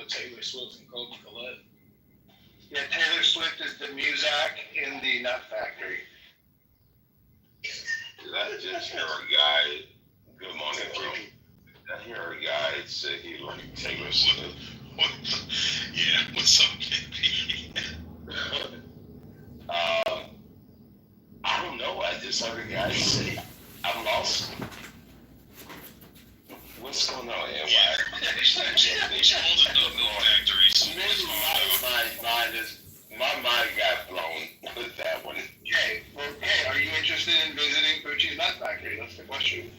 with Taylor Swift and Kobe Collette. Yeah, Taylor Swift is the Muzak in the Nut Factory. Did I just hear a guy, good morning, bro. Did I hear a guy say he liked Taylor Swift? Yeah, what's up, KP? I don't know. I just heard a guy say, I'm lost. What's going on here? Yeah, she owns a milk factory. So my mind got blown with that one. Okay, well, hey, are you interested in visiting Poochie's Nut Factory? That's the question.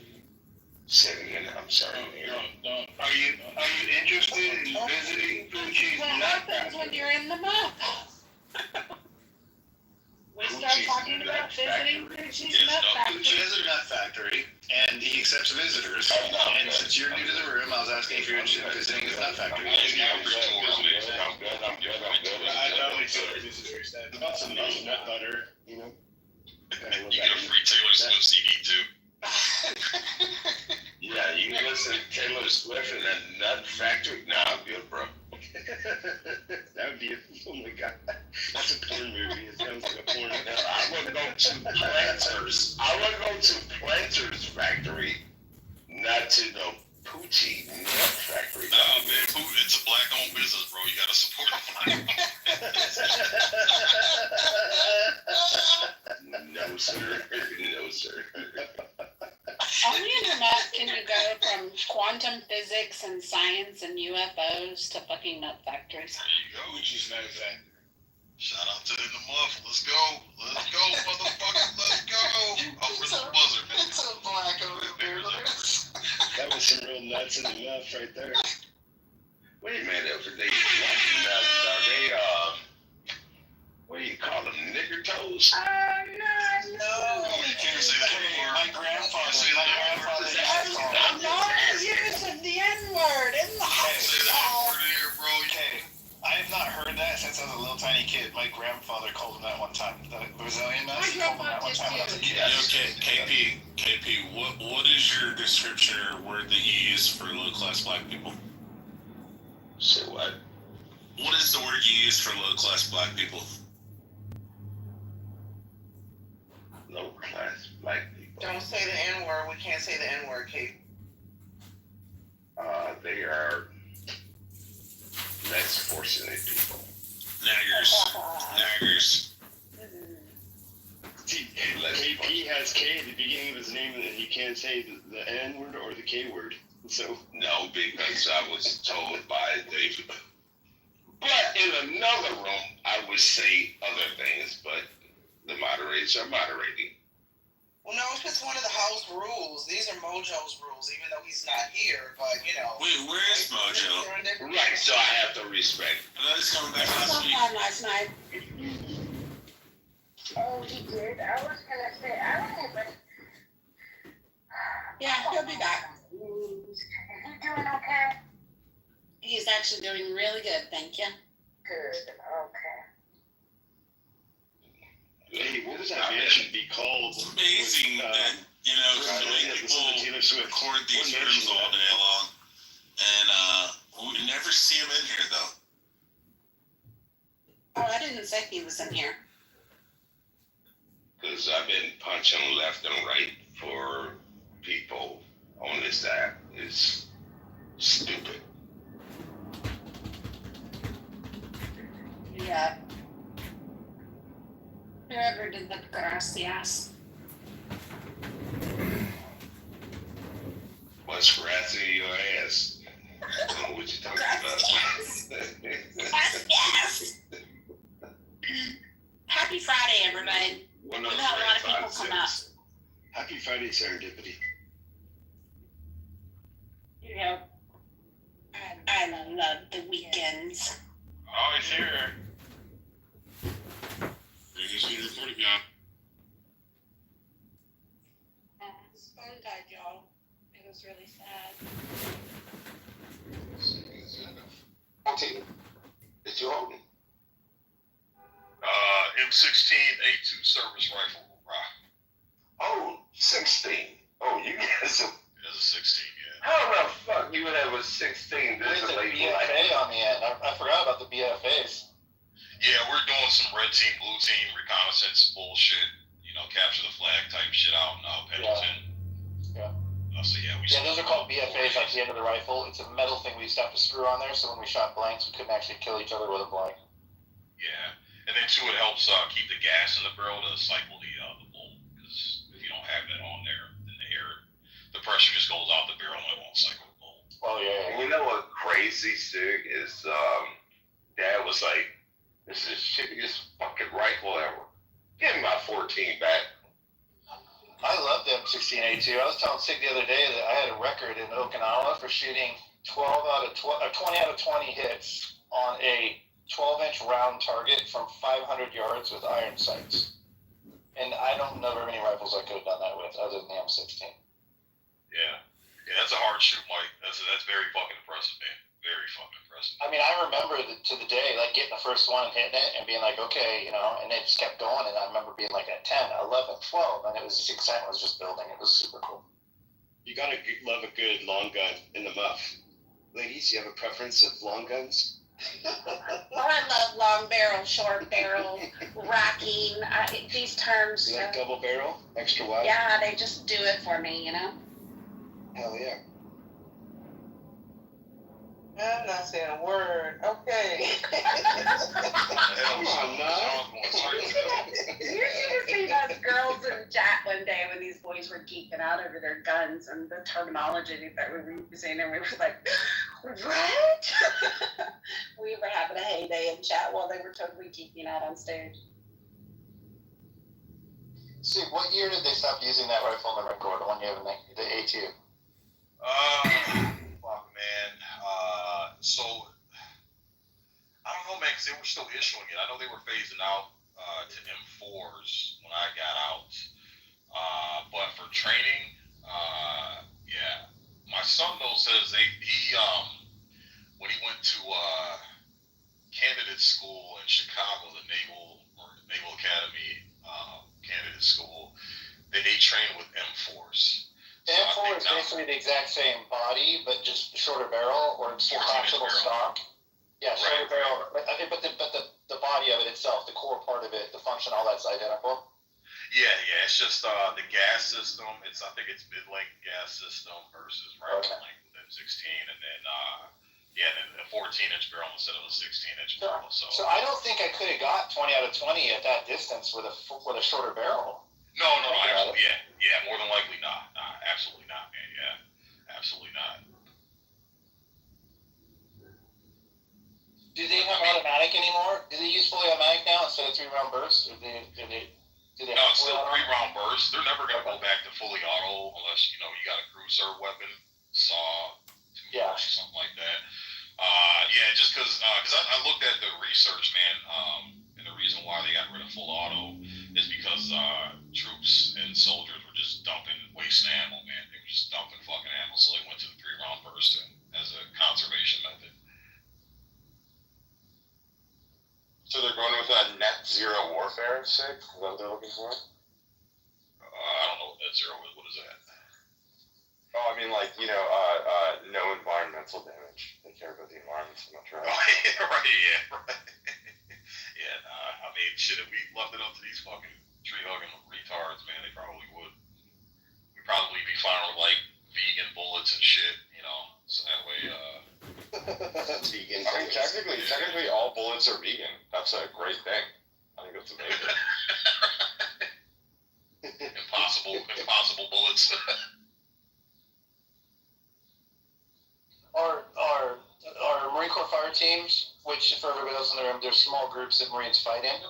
Say it again. I'm sorry. Don't. Are you interested in visiting Poochie's What Nut happens Factory? when you're in the mud? We start talking about visiting Poochie's Nut Factory. Poochie has a nut factory, and he accepts visitors. And since you're new to the room, I was asking if you're interested in visiting his nut factory. I'm good. I totally took a visitor stand. About some nut butter, you know. you get a free Taylor Swift CD too. Yeah, you can listen to Taylor Swift in a nut factory. Nah, I'm good, bro. That would be oh my god. That's a porn movie. It sounds like a porn. I want to go to Planters. I want to go to Planters factory, not to the Poochie Nut Factory. Nah, man, it's a black-owned business, bro. You gotta support it. No, sir. No, sir. On the internet, can you go from quantum physics and science and UFOs to fucking nut factories? There you go. Poochie's Nut Factory. Shout out to In the Muff. Let's go, motherfucker. Let's go. Over the buzzer, man. It's a black beardless. That was some real nuts in the mouth right there. Wait a minute. If they nuts, are they, what do you call them? Nigger toes? No. Oh, you can't say that anymore. My grandfather. No use of the N-word in the Say that house. word here, bro. Okay, I have not heard that since I was a little tiny kid. My grandfather called him that one time. The Brazilian nut. He called him that one time when I was a kid. Okay, KP, what is your description or word that you use for low-class black people? Say what? What is the word you use for low-class black people? Low class black people. Don't say the N-word. We can't say the N-word, Kate. They are less fortunate people. Naggers. See, KP has K at the beginning of his name, and he can't say the N word or the K word. So No, because I was told by David. But in another room, I would say other things, but the moderators are moderating. Well, no, it's just one of the house rules. These are Mojo's rules, even though he's not here. But you know. Wait, where is Mojo? Right, so I have to respect. I was coming back last week. Sometime last night. Oh, he did? I was gonna say, I don't even. Yeah, he'll be back. Is he doing okay? He's actually doing really good, thank you. Good, okay. hey, what was that mansion be called? It's amazing that, you know, the way people record these rooms all day long. And we never see him in here, though. Oh, I didn't say he was in here. Because I've been punching left and right for people on this app. It's stupid. Yeah. Whoever did the gracias. What's grassy your ass? I don't know what you're talking about. Gracias. Happy Friday, everybody. One We've of had a lot of those people come up. Happy Friday, serendipity. You know, I love the weekends. Oh, he's here. He's been recording now. His phone died, y'all. It was really sad. Did you hold me? M16 A2 service rifle. Oh, 16. Oh, you guys are. It was a 16, yeah. How the fuck you would have a 16 With the display BFA on the end. I forgot about the BFAs. Yeah, we're doing some red team, blue team reconnaissance bullshit. You know, capture the flag type shit out in Pendleton. Yeah. So yeah, Those are called BFAs, like the end of the rifle. It's a metal thing we used to have to screw on there, so when we shot blanks, we couldn't actually kill each other with a blank. Yeah, and then two, it helps keep the gas in the barrel to cycle the bolt. Because if you don't have that on there, then the pressure just goes out the barrel and it won't cycle the bolt. Oh yeah. And you know what crazy, Stu, is Dad was like, this is the shittiest fucking rifle ever. Give me my 14 back. I love the M16A2. I was telling Sig the other day that I had a record in Okinawa for shooting 20 out of 20 hits on a 12-inch round target from 500 yards with iron sights. And I don't know very many rifles I could have done that with other than the M16. Yeah, that's a hard shoot, Mike. That's very fucking impressive, man. Very fucking impressive. I mean, I remember to the day, like, getting the first one and hitting it and being like, okay, you know, and it just kept going. And I remember being like at 10, 11, 12, and it was just excitement was just building. It was super cool. You gotta love a good long gun in the muff. Ladies, you have a preference of long guns? Oh, I love long barrel, short barrel, racking. These terms. You like double barrel, extra wide? Yeah, they just do it for me, you know? Hell yeah. I'm not saying a word. Okay. Come on, now. You should have seen us girls in chat one day when these boys were geeking out over their guns and the terminology that we were using, and we were like, what? We were having a heyday in chat while they were totally geeking out on stage. See, what year did they stop using that rifle in the Marine Corps, the one you have in the A2? Fuck, man. So, I don't know, man, because they were still issuing it. I know they were phasing out to M4s when I got out. But for training, yeah. My son, though, says he when he went to candidate school in Chicago, the Naval Academy candidate school, they train with M4s. The M4 is basically the exact same body, but just shorter barrel, or it's detachable stock. Yeah, shorter barrel. But the body of it itself, the core part of it, the function, all that's identical. Yeah. It's just the gas system. I think it's mid-length gas system versus rifle length with M16, and then then a 14-inch barrel instead of a 16-inch barrel. So I don't think I could have got 20 out of 20 at that distance with a shorter barrel. No, absolutely, yeah, more than likely not. Absolutely not, man. Yeah, absolutely not. Do they have automatic anymore? Do they use fully automatic now instead of 3-round burst? Or do they No, it's still 3-round burst. They're never going to go back to fully auto unless, you got a crew serve weapon, saw, something like that. Just because I looked at the research, man, and the reason why they got rid of full auto is because troops and soldiers were just dumping waste ammo, man. They were just dumping fucking ammo, so they went to the 3-round burst as a conservation method. So they're going with that net zero warfare, Sig? Is that what they're looking for? I don't know what net zero is. What is that? Oh, I mean, like, no environmental damage. They care about the environment so much, right? Oh, yeah, right. Yeah, I mean, shit, if we left it up to these fucking tree-hugging retards, man, they probably would. We'd probably be firing with, like, vegan bullets and shit, so that way, Vegan. I mean, technically, all bullets are vegan. That's a great thing. I think that's amazing. Impossible bullets. Are Marine Corps fire teams, which for everybody else in the room, there's small groups that Marines fight in,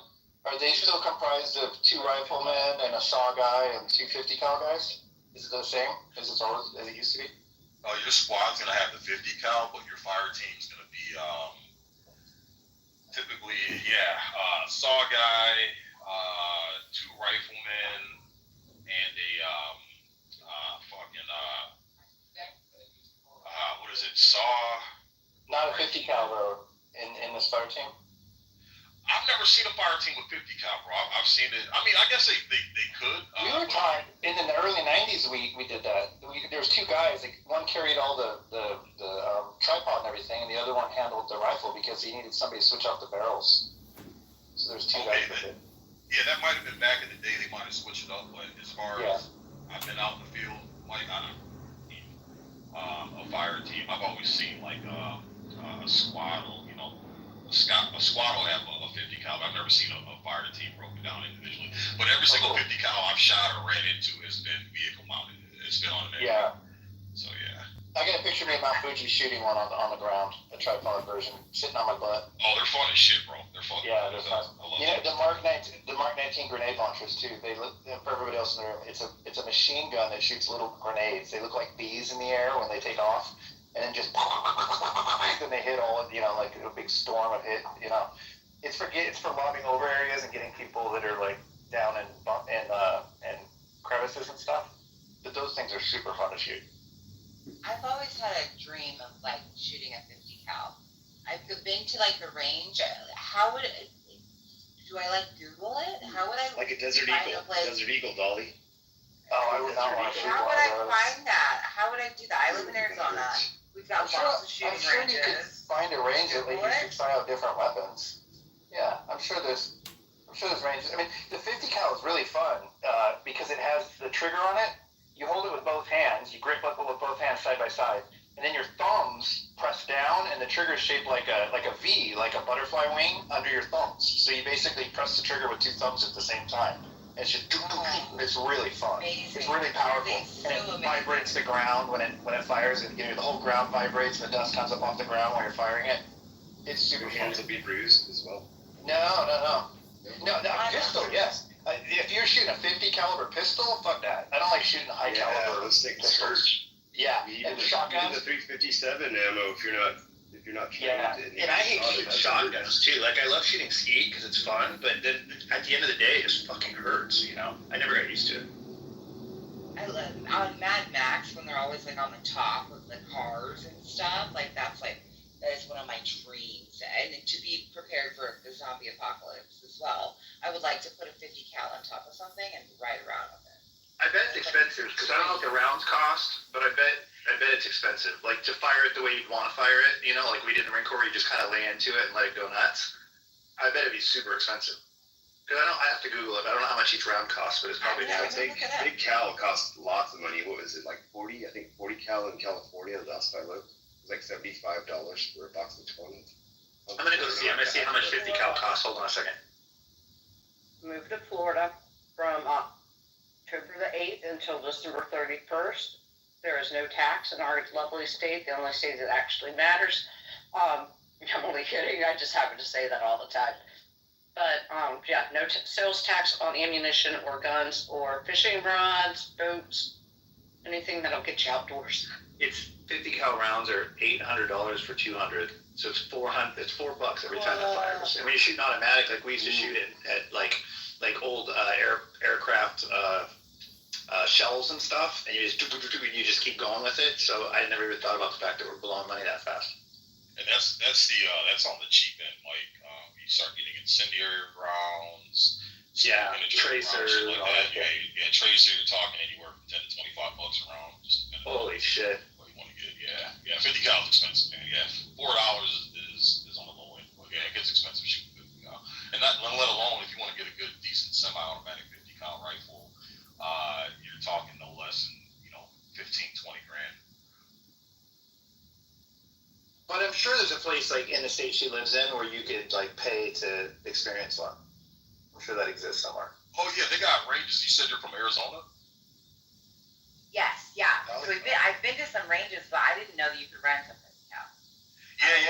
are they still comprised of 2 riflemen and a saw guy and 2 50 cal guys? Is it the same as it used to be? Your squad's going to have the 50 cal, but your fire team's going to be typically, saw guy, 2 riflemen, and a what is it, saw? Not a 50 cal though in this fire team. I've never seen a fire fire team with 50 cal, bro. I've seen it. I mean, I guess they could. We were taught in the early '90s. We did that. There was two guys. Like, one carried all the tripod and everything, and the other one handled the rifle because he needed somebody to switch out the barrels. So there's two guys that did. Yeah, that might have been back in the day. They might have switched it up, but as far as I've been out in the field, like I don't a fire team. I've always seen like a squad, you know, a squad will have a 50 cal. I've never seen a fire team broken down individually. But every single 50 cal I've shot or ran into has been vehicle mounted. It's been on an engine. Yeah. So yeah. I got a picture of me at Mount Fuji shooting one on the ground, a tripod version, sitting on my butt. Oh, they're fun as shit, bro. They're fun. Yeah, they're fun. Yeah, the Mark 19 grenade launchers too. They look, for everybody else in the room, it's a machine gun that shoots little grenades. They look like bees in the air when they take off, and then just then they hit all of, you know, like a big storm of hit. You know, it's for lobbing over areas and getting people that are like down in crevices and stuff. But those things are super fun to shoot. I've always had a dream of like shooting a 50 cal. I've been to like the range. How would it? Do I like Google it? How would I? Like a Desert Eagle. Desert Eagle, Dolly. Oh, I would not want to shoot How one would of I those. find that? How would I do that? I live in Arizona. We've got lots of shooting I'm sure you could ranges. find a range that you should try out different weapons. Yeah, I'm sure there's ranges. I mean, the 50 cal is really fun because it has the trigger on it. You hold it with both hands. You grip it with both hands side by side, and then your thumbs press down, and the trigger is shaped like a V, like a butterfly wing under your thumbs. So you basically press the trigger with two thumbs at the same time. It's just it's really fun. Amazing. It's really powerful, and it vibrates the ground when it fires. And the whole ground vibrates, and the dust comes up off the ground while you're firing it. It's super Your fun. hands will be bruised as well. No, pistol, yes. If you're shooting a 50 caliber pistol, fuck that. I don't like shooting high caliber those things hurt. pistols. Yeah, Even and the shotguns. 357 ammo if you're not trained. Yeah, and I hate shooting shotguns too. Like, I love shooting skeet because it's fun, but then at the end of the day, it just fucking hurts. You know, I never got used to it. I love on Mad Max when they're always like on the top of the cars and stuff. Like that is one of my dreams, and to be prepared for the zombie apocalypse as well. I would like to put a 50 cal on top of something and ride around with it. I bet it's expensive because I don't know what the rounds cost, but I bet it's expensive. Like, to fire it the way you'd want to fire it, you know, like we did in the Marine Corps, where you just kind of lay into it and let it go nuts. I bet it'd be super expensive. Because I have to Google it. I don't know how much each round costs, but it's probably Big cal costs lots of money. What was it, like 40? I think 40 cal in California. The last I looked, it was like $75 for a box of 20. I'm gonna go see. I'm gonna see how much 50 cal costs. Hold on a second. Moved to Florida from October the 8th until December 31st. There is no tax in our lovely state, the only state that actually matters. I'm only kidding, I just happen to say that all the time. But yeah, no sales tax on ammunition or guns or fishing rods, boats, anything that'll get you outdoors. It's 50 cal rounds are $800 for 200, so it's $400. It's $4 every time it fires. And when you shoot an automatic, like we used to shoot it at like old aircraft shells and stuff, and you just keep going with it. So I never even thought about the fact that we're blowing money that fast. And that's on the cheap end. Like you start getting incendiary rounds. Tracers. Like that. Yeah, tracer. You're talking anywhere from $10 to $25 a round. Just holy shit. What you want to get? Yeah. 50 cal is expensive, man. Yeah, $4 is on the low end. But yeah, it gets expensive shooting 50 cal. And not let alone if you want to get a good, decent semi-automatic 50 cal rifle, you're talking no less than 15-20 grand. But I'm sure there's a place like in the state she lives in where you could like pay to experience one. I'm sure that exists somewhere. Oh yeah, they got ranges. You said you're from Arizona? Yes, yeah. So I've been to some ranges, but I didn't know that you could rent a 50 cal.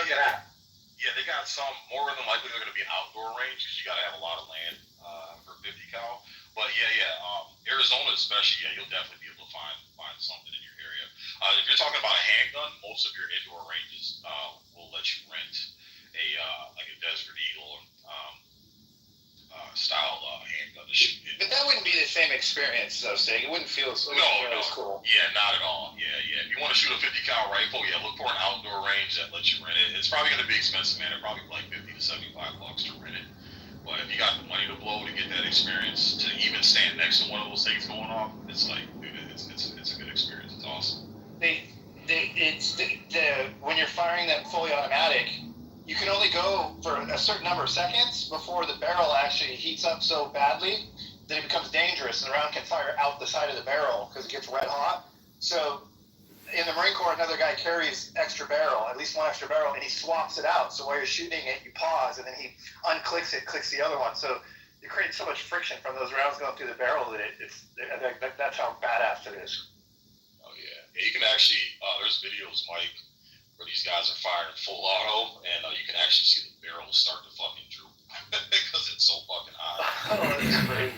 Yeah. Yeah, they got some. More than likely, they're going to be an outdoor range because you got to have a lot of land for 50 cal. But Arizona especially, you'll definitely be able to find something in your area. If you're talking about a handgun, most of your indoor ranges will let you rent like a Desert Eagle style handgun to shoot in. But that wouldn't be the same experience, though, Stig. It wouldn't feel as cool. Yeah, not at all. Yeah. If you want to shoot a 50 cal rifle, look for an outdoor range that lets you rent it. It's probably going to be expensive, man. It's probably like $50 to $75 to rent it. But if you got the money to blow to get that experience, to even stand next to one of those things going off, it's like, dude, it's a good experience. It's awesome. When you're firing them fully automatic, you can only go for a certain number of seconds before the barrel actually heats up so badly that it becomes dangerous, and the round can fire out the side of the barrel because it gets red hot. So in the Marine Corps, another guy carries extra barrel, at least one extra barrel, and he swaps it out. So while you're shooting it, you pause, and then he unclicks it, clicks the other one. So you create so much friction from those rounds going through the barrel that that's how badass it is. Oh yeah, you can actually. There's videos, Mike, where these guys are firing full auto, and you can actually see the barrel start to fucking droop because it's so fucking hot. Oh, that's crazy.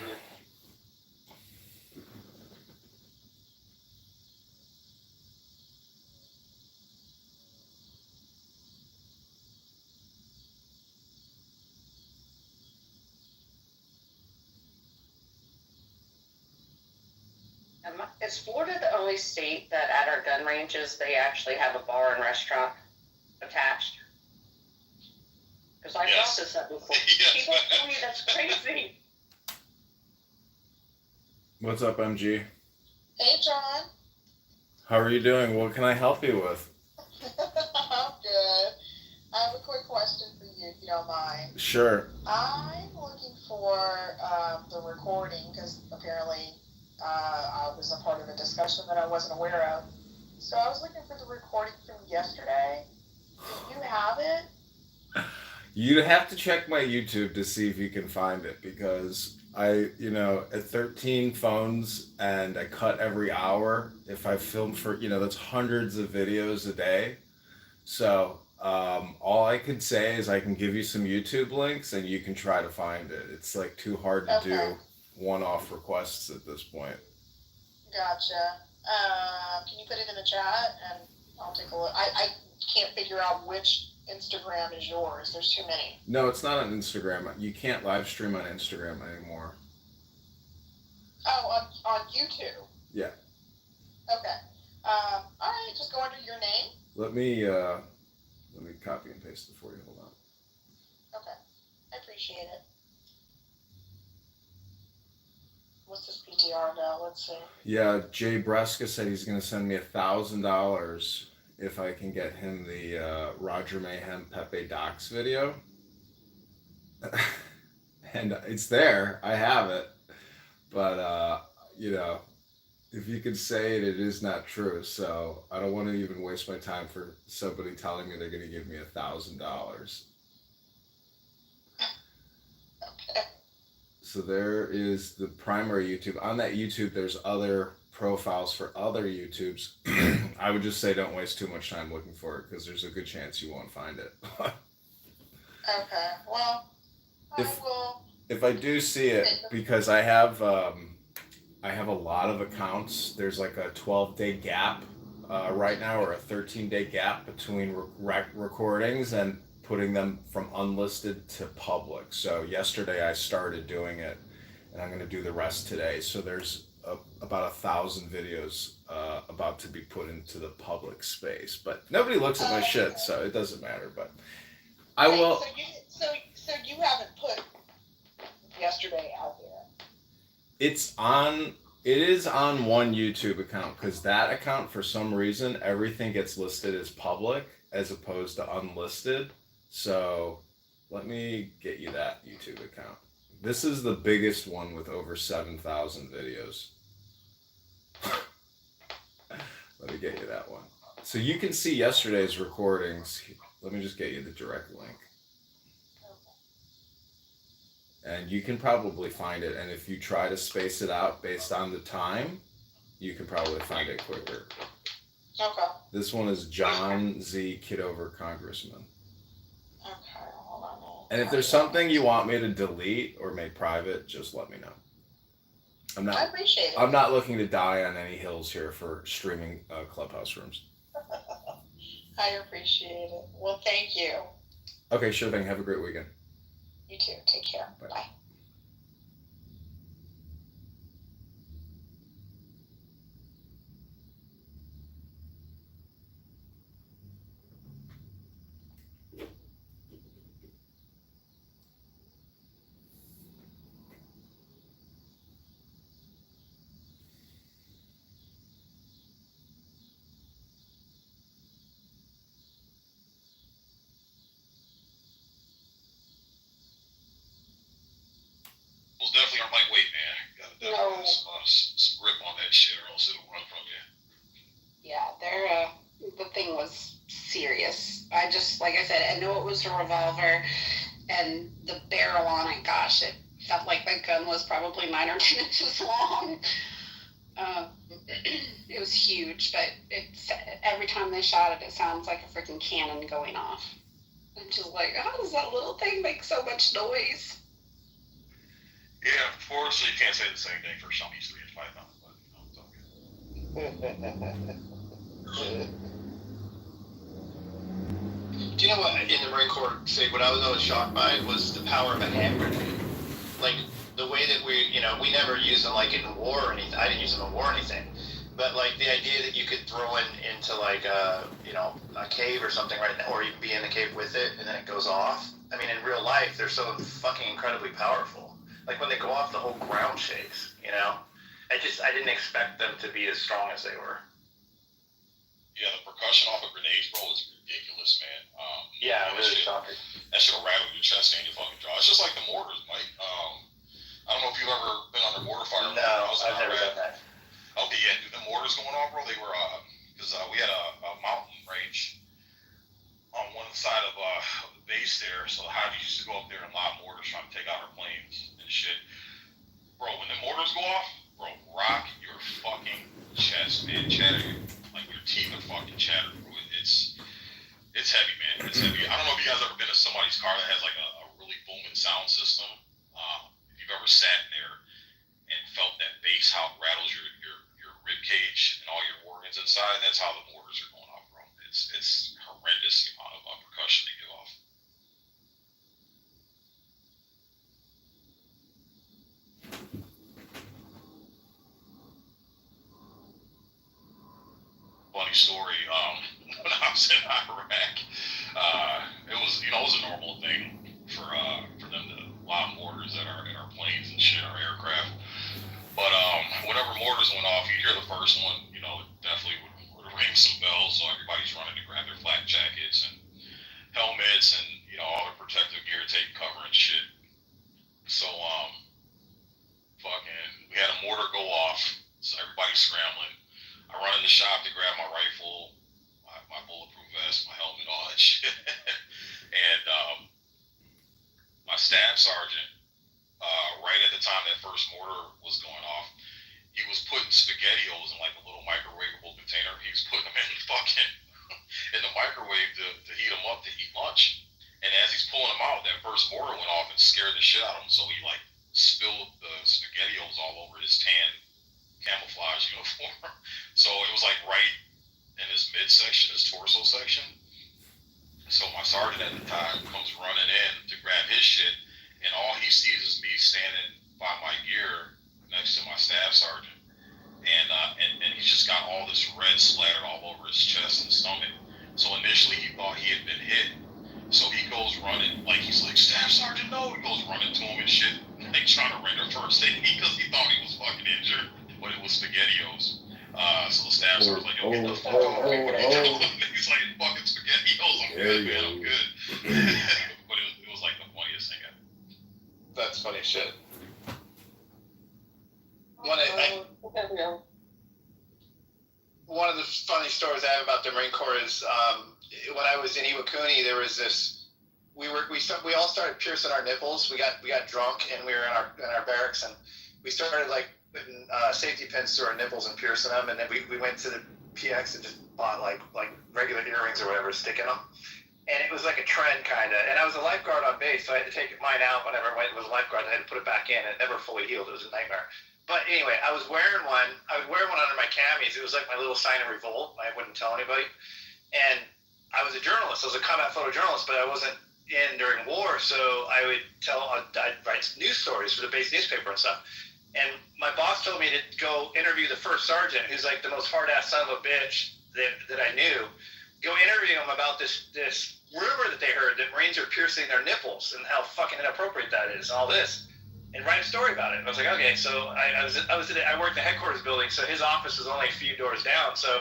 Is Florida the only state that at our gun ranges, they actually have a bar and restaurant attached? Because I Yes. brought this up before. Yes. People tell me that's crazy. What's up, MG? Hey, John. How are you doing? What can I help you with? I'm good. I have a quick question for you, if you don't mind. Sure. I'm looking for the recording because apparently I was a part of a discussion that I wasn't aware of. So I was looking for the recording from yesterday. Do you have it? You'd have to check my YouTube to see if you can find it because at 13 phones and I cut every hour. If I film for, that's hundreds of videos a day. So all I could say is I can give you some YouTube links and you can try to find it. It's like too hard to do one-off requests at this point. Gotcha. Can you put it in the chat and I'll take a look. I can't figure out which Instagram is yours. There's too many. No, it's not on Instagram. You can't live stream on Instagram anymore. Oh, on YouTube? Yeah. Okay. All right, just go under your name. Let me copy and paste it for you. Hold on. Okay. I appreciate it. What's this PTR about? Let's see. Yeah, Jay Breska said he's going to send me $1,000 if I can get him the Roger Mayhem Pepe Docs video. And it's there. I have it. But, if you could say it, it is not true. So I don't want to even waste my time for somebody telling me they're going to give me $1,000. Okay. So there is the primary YouTube. On that YouTube, there's other profiles for other YouTubes. I would just say don't waste too much time looking for it because there's a good chance you won't find it. Okay. Well, I will. If I do see it, because I have a lot of accounts. There's like a 12-day gap right now, or a 13-day gap between recordings and putting them from unlisted to public. So yesterday I started doing it, and I'm going to do the rest today. So there's about 1,000 videos about to be put into the public space. But nobody looks at my shit, so it doesn't matter. But I will. So you haven't put yesterday out there. It is on one YouTube account because that account, for some reason, everything gets listed as public as opposed to unlisted. So let me get you that YouTube account. This is the biggest one with over 7,000 videos. Let me get you that one. So you can see yesterday's recordings. Let me just get you the direct link. And you can probably find it. And if you try to space it out based on the time, you can probably find it quicker. Okay. This one is John Z. Kitover, Congressman. Okay, hold on. And if there's something you want me to delete or make private, just let me know. I appreciate it. I'm not looking to die on any hills here for streaming Clubhouse rooms. I appreciate it. Well, thank you. Okay, sure thing. Have a great weekend. You too. Take care. Bye. Bye. gotta definitely have some grip on that shit, or else it'll run from you. Yeah, the thing was serious. I just, like I said, I knew it was a revolver, and the barrel on it, gosh, it felt like the gun was probably 9 or 10 inches long. It was huge, but every time they shot it, it sounds like a freaking cannon going off. I'm just like, how does that little thing make so much noise? Yeah, unfortunately, you can't say the same thing for some East 3 and 5 now, but it's okay. Do you know what in the Marine Corps say? What I was always shocked by was the power of a hand grenade. Like the way that we never use them like in war or anything. I didn't use them in war or anything. But like the idea that you could throw into like a cave or something right now, or you can be in the cave with it and then it goes off. I mean, in real life, they're so fucking incredibly powerful. Like when they go off, the whole ground shakes. I didn't expect them to be as strong as they were. Yeah, the percussion off of grenades, bro, is ridiculous, man. Yeah, really shocking. That shit'll rattle your chest and your fucking jaw. It's just like the mortars, Mike. I don't know if you've ever been under mortar fire. No, I've never done that. Okay, yeah, dude, the mortars going off, bro, they were, because we had a mountain range on one side of the base there, so the Hodges used to go up there and lob mortars trying to take out our planes and shit. Bro, when the mortars go off, bro, rock your fucking chest, man, chatter, like your teeth are fucking chatter, bro. It's heavy, man, it's heavy. I don't know if you guys ever been in somebody's car that has like a really booming sound system. If you've ever sat in there and felt that bass, how it rattles your rib cage and all your organs inside, that's how the mortars are going off, bro. It's horrendous the amount of percussion they give off. Funny story. When I was in Iraq, it was a normal thing for them to lob mortars at our planes and shit, our aircraft. But whenever mortars went off, you hear the first one, it definitely would ring some bells. So everybody's running to grab their flak jackets and helmets and all their protective gear, taking cover and shit. So we had a mortar go off, so everybody's scrambling. I run in the shop to grab my rifle, my bulletproof vest, my helmet, all that shit. And my staff sergeant, right at the time that first mortar was going off, he was putting SpaghettiOs in like a little microwavable container. He was putting them in the microwave to heat them up to eat lunch. And as he's pulling them out, that first mortar went off and scared the shit out of him. So he like spilled the SpaghettiOs all over his tan camouflage uniform. So it was like right in his midsection, his torso section. So my sergeant at the time comes running in to grab his shit, and all he sees is me standing by my gear next to my staff sergeant, and he's just got all this red splattered all over his chest and stomach. So initially he thought he had been hit. So he goes running, like he's like, "Staff Sergeant, no!" He goes running to him and shit, like trying to render first aid because he thought he was fucking injured, but it was SpaghettiOs. So the staff sergeant's like, "Yo, get the fuck off me, what are you doing?" He's like, "Fucking SpaghettiOs, I'm good, man, I'm good." But it was like the funniest thing ever. That's funny shit. One of the funny stories I have about the Marine Corps is when I was in Iwakuni, there was this. We all started piercing our nipples. We got drunk and we were in our barracks, and we started like putting safety pins through our nipples and piercing them. And then we went to the PX and just bought like regular earrings or whatever, sticking them. And it was like a trend kind of. And I was a lifeguard on base, so I had to take mine out whenever I was a lifeguard. I had to put it back in. It never fully healed. It was a nightmare. But anyway, I was wearing one. I would wear one under my camis. It was like my little sign of revolt. I wouldn't tell anybody. And I was a journalist. I was a combat photojournalist, but I wasn't in during war. So I would I'd write news stories for the base newspaper and stuff. And my boss told me to go interview the first sergeant, who's like the most hard-ass son of a bitch that I knew. Go interview him about this rumor that they heard that Marines are piercing their nipples and how fucking inappropriate that is and all this. And write a story about it. And I was like, okay. So I worked the headquarters building, so his office was only a few doors down. So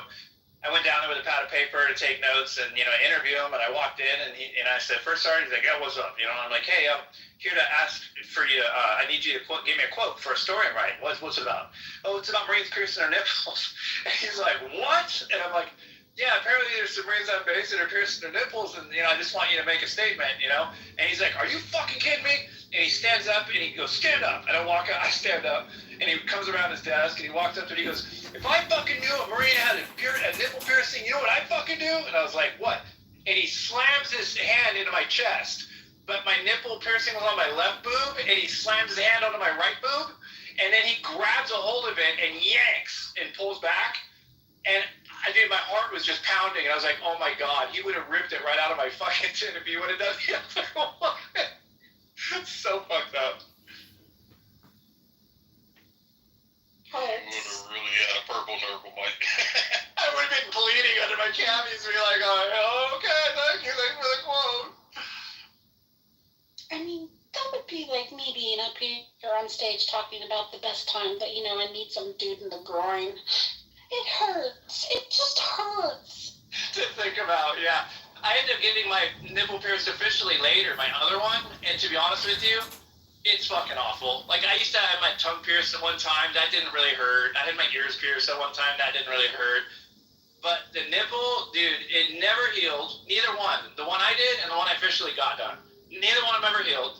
I went down there with a pad of paper to take notes and, interview him. And I walked in and I said, "First sergeant," he's like, "Yeah, what's up?" I'm like, "Hey, I'm here to ask for you. I need you to give me a quote for a story I'm writing. What's it about?" "Oh, it's about Marines piercing their nipples." And he's like, "What?" And I'm like, "Yeah, apparently there's some Marines on base that are piercing their nipples, and I just want you to make a statement, And he's like, "Are you fucking kidding me?" And he stands up and he goes, "Stand up." And I stand up, and he comes around his desk and he walks up and he goes, "If I fucking knew a Marine had a nipple piercing, you know what I'd fucking do?" And I was like, "What?" And he slams his hand into my chest, but my nipple piercing was on my left boob, and he slams his hand onto my right boob, and then he grabs a hold of it and yanks and pulls back. And my heart was just pounding, and I was like, "Oh my God, he would have ripped it right out of my fucking chin if he would have done the other one." It's so fucked up. You would have really had a purple nurple, Mike. I would have been bleeding under my camis and be like, "Oh, okay, thank you for the quote." I mean, that would be like me being up here on stage talking about the best time that, I need some dude in the groin. It hurts. It just hurts. To think about, yeah. I ended up getting my nipple pierced officially later, my other one, and to be honest with you, it's fucking awful. Like, I used to have my tongue pierced at one time, that didn't really hurt. I had my ears pierced at one time, that didn't really hurt. But the nipple, dude, it never healed. Neither one. The one I did and the one I officially got done. Neither one of them ever healed.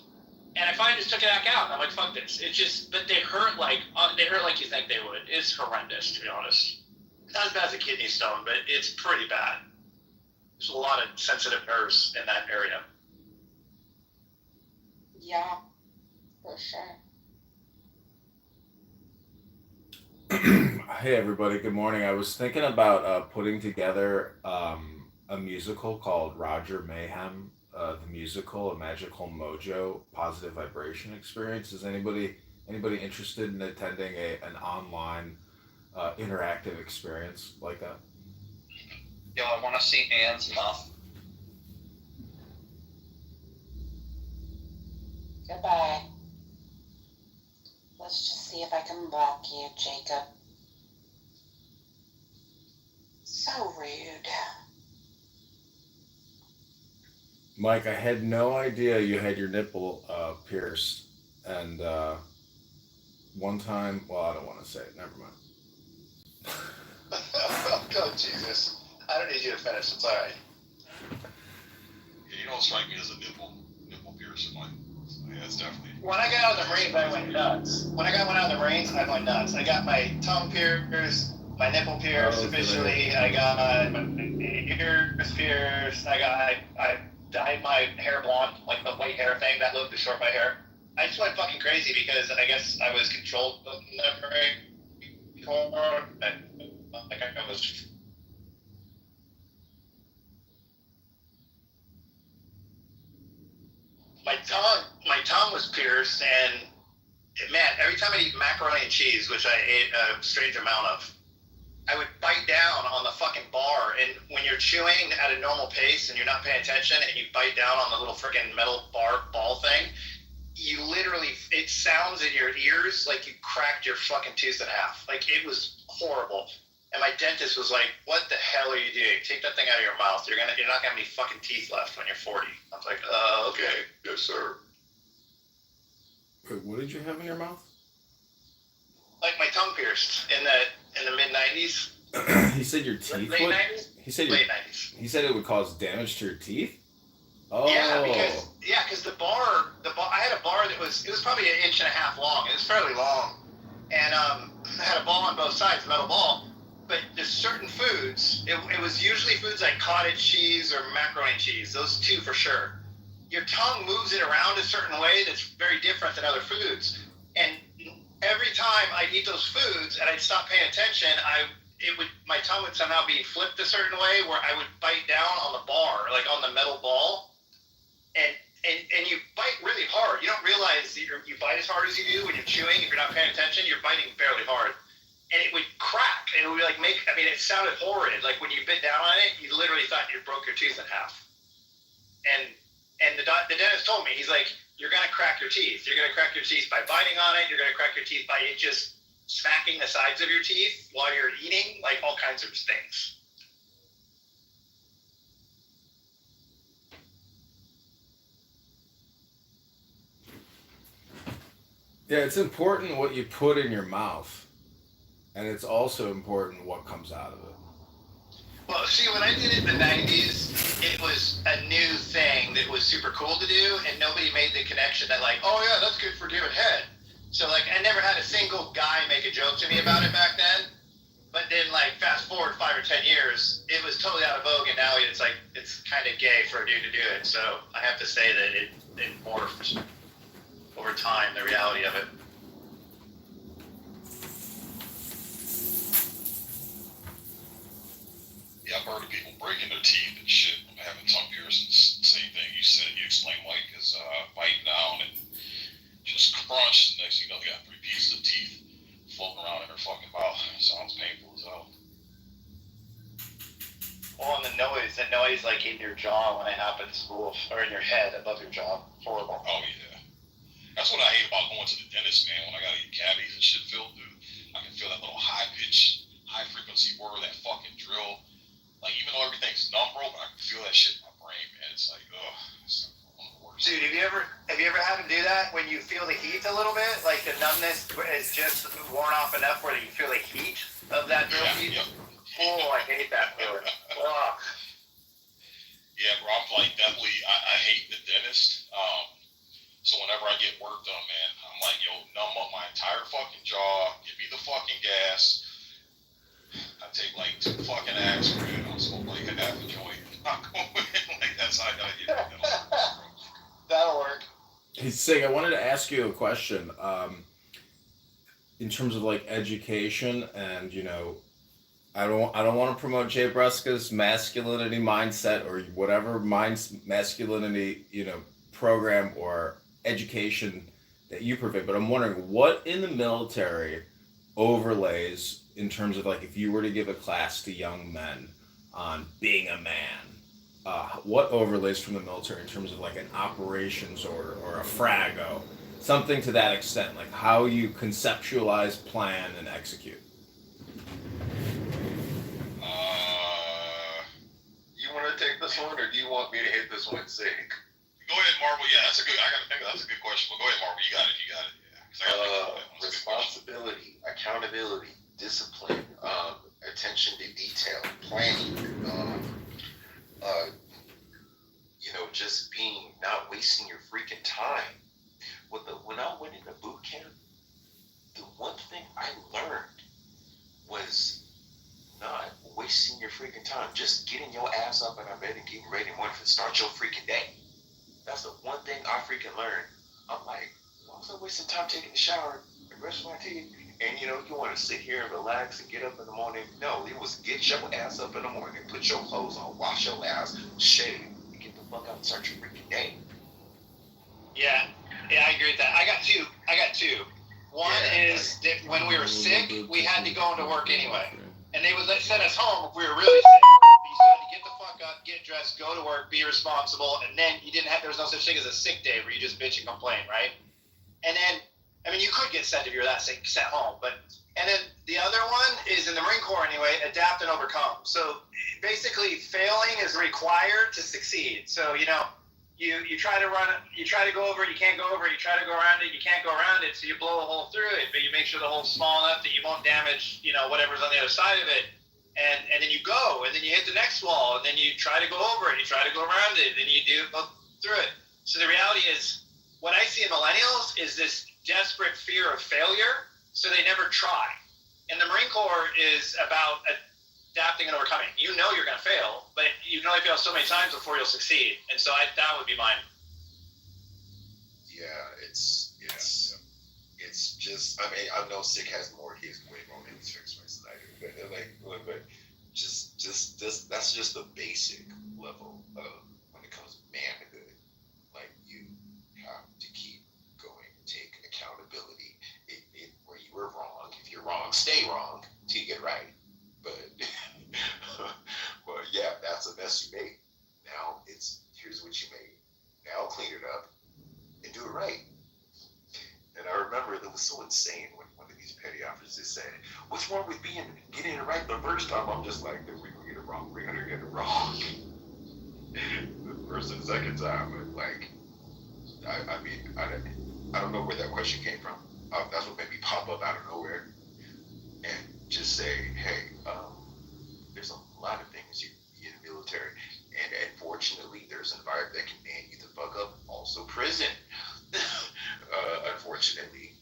And I finally just took it back out. And I'm like, fuck this. But they hurt like you think they would. It's horrendous, to be honest. It's not as bad as a kidney stone, but it's pretty bad. There's a lot of sensitive nerves in that area. Yeah, for sure. Hey everybody, good morning. I was thinking about putting together a musical called Roger Mayhem, the musical, a magical mojo positive vibration experience. Is anybody interested in attending an online interactive experience like that? Yo, I want to see Anne's mouth. Goodbye. Let's just see if I can block you, Jacob. So rude. Mike, I had no idea you had your nipple pierced, and one time, well, I don't want to say it. Never mind. Oh, Jesus. I don't need you to finish. It's all right. Yeah, you don't strike me as a nipple piercer, Mike. So, yeah, it's definitely. When I got out of the Marines, I went nuts. When I went out of the Marines, I went nuts. I got my tongue pierced, my nipple pierced officially. I got my ears pierced. I dyed my hair blonde, like the white hair thing, that look to short my hair. I just went fucking crazy because I guess I was controlled before. Like I was. My tongue was pierced, and man, every time I eat macaroni and cheese, which I ate a strange amount of, I would bite down on the fucking bar, and when you're chewing at a normal pace and you're not paying attention and you bite down on the little freaking metal ball thing, you literally, it sounds in your ears like you cracked your fucking tooth in half. Like, it was horrible. And my dentist was like, "What the hell are you doing? Take that thing out of your mouth. You're not gonna have any fucking teeth left when you're 40. I was like, "Okay, yes, sir." Wait, what did you have in your mouth? Like my tongue pierced in the mid '90s. He said your teeth. Late '90s. He said late '90s. He said it would cause damage to your teeth. Oh. Yeah, because the bar, I had a bar that was probably 1.5 inches long. It was fairly long, and I had a ball on both sides, a metal ball. But there's certain foods. It was usually foods like cottage cheese or macaroni and cheese. Those two for sure. Your tongue moves it around a certain way that's very different than other foods. And every time I'd eat those foods and I'd stop paying attention, my tongue would somehow be flipped a certain way where I would bite down on the bar, like on the metal ball, and you bite really hard. You don't realize that you bite as hard as you do when you're chewing. If you're not paying attention, you're biting fairly hard. And it would crack, and it would it sounded horrid. Like when you bit down on it, you literally thought you broke your teeth in half. And the dentist told me, he's like, "You're gonna crack your teeth. You're gonna crack your teeth by biting on it. You're gonna crack your teeth by it just smacking the sides of your teeth while you're eating, like all kinds of things." Yeah, it's important what you put in your mouth, and it's also important what comes out of it. Well, see, when I did it in the 90s, it was a new thing that was super cool to do, and nobody made the connection that, like, oh, yeah, that's good for giving head. So, like, I never had a single guy make a joke to me about it back then. But then, like, fast forward 5 or 10 years, it was totally out of vogue, and now it's like, it's kind of gay for a dude to do it. So I have to say that it morphed over time, the reality of it. Yeah, I've heard of people breaking their teeth and shit, having tongue piercings. Same thing you said, you explained, Mike, is biting down and just crunch. The next thing you know, they got 3 pieces of teeth floating around in their fucking mouth. Sounds painful as hell. Well, and the noise like in your jaw when it happens, oof, or in your head above your jaw, horrible. Oh yeah, that's what I hate about going to the dentist, man. When I gotta get cavities and shit filled, dude, I can feel that little high pitch, high frequency whir, that fucking drill. Like, even though everything's numb, bro, but I can feel that shit in my brain, man. It's like, ugh, it's one of the worst. Dude, have you ever had to do that when you feel the heat a little bit? Like the numbness is just worn off enough where you feel the heat of that drill heat? Yep. Oh, I hate that feeling. Oh. Yeah, bro, I'm like, definitely, I hate the dentist. So whenever I get work done, man, I'm like, yo, numb up my entire fucking jaw, give me the fucking gas. I take like 2 fucking aspirin, I'll smoke like a half a joint. Like, that's how I gotta get it. That'll work. Hey, Sig, I wanted to ask you a question. In terms of like education, and I don't want to promote Jay Bresca's masculinity mindset or whatever masculinity program or education that you provide, but I'm wondering what in the military overlays in terms of, like, if you were to give a class to young men on being a man, what overlays from the military in terms of like an operations order or a frago, something to that extent, like how you conceptualize, plan, and execute. You want to take this one, or do you want me to hit this one, Sig? Go ahead, Marvel. Yeah, that's a good question. But go ahead, Marvel. You got it. Yeah. Responsibility, accountability, discipline, attention to detail, planning, just being, not wasting your freaking time. When I went into boot camp, the one thing I learned was not wasting your freaking time. Just getting your ass up in our bed and getting ready and wanting to start your freaking day. That's the one thing I freaking learned. I'm like, why was I wasting time taking a shower and brushing my teeth? And you want to sit here and relax and get up in the morning. No, it was get your ass up in the morning, put your clothes on, wash your ass, shave, and get the fuck out and start your freaking day. Yeah, I agree with that. I got two. One is that when we were sick, we had to go into work anyway. And they would send us home if we were really sick. You still had to get the fuck up, get dressed, go to work, be responsible, and then there was no such thing as a sick day where you just bitch and complain, right? And then, you could get sent if you were that sick, sent home. And then the other one is in the Marine Corps anyway, adapt and overcome. So basically, failing is required to succeed. So, you try to run it, you try to go over it, you can't go over it, you try to go around it, you can't go around it, so you blow a hole through it, but you make sure the hole's small enough that you won't damage, whatever's on the other side of it. And then you go, and then you hit the next wall, and then you try to go over it, you try to go around it, and then you go through it. So the reality is, what I see in millennials is this desperate fear of failure, so they never try. And the Marine Corps is about adapting and overcoming. You're going to fail, but you can only fail so many times before you'll succeed. And so that would be mine. Yeah, it's just, I know Sig has he's way more in his experience than I do, but just that's just the basic level of when it comes to manhood. Like, you have to keep going, take accountability. Where you were wrong, if you're wrong, stay wrong till you get right. But yeah, that's a mess you made. Now here's what you made. Now clean it up and do it right. And I remember that was so insane when one of these petty officers said, "What's wrong with getting it right the first time?" I'm just like, "We're gonna get it wrong. We're gonna get it wrong." The first and second time, I don't know where that question came from. That's what made me pop up out of nowhere and just say, hey, there's a lot of things you in the military, and unfortunately, there's an environment that can man you the fuck up. Also, prison. Unfortunately,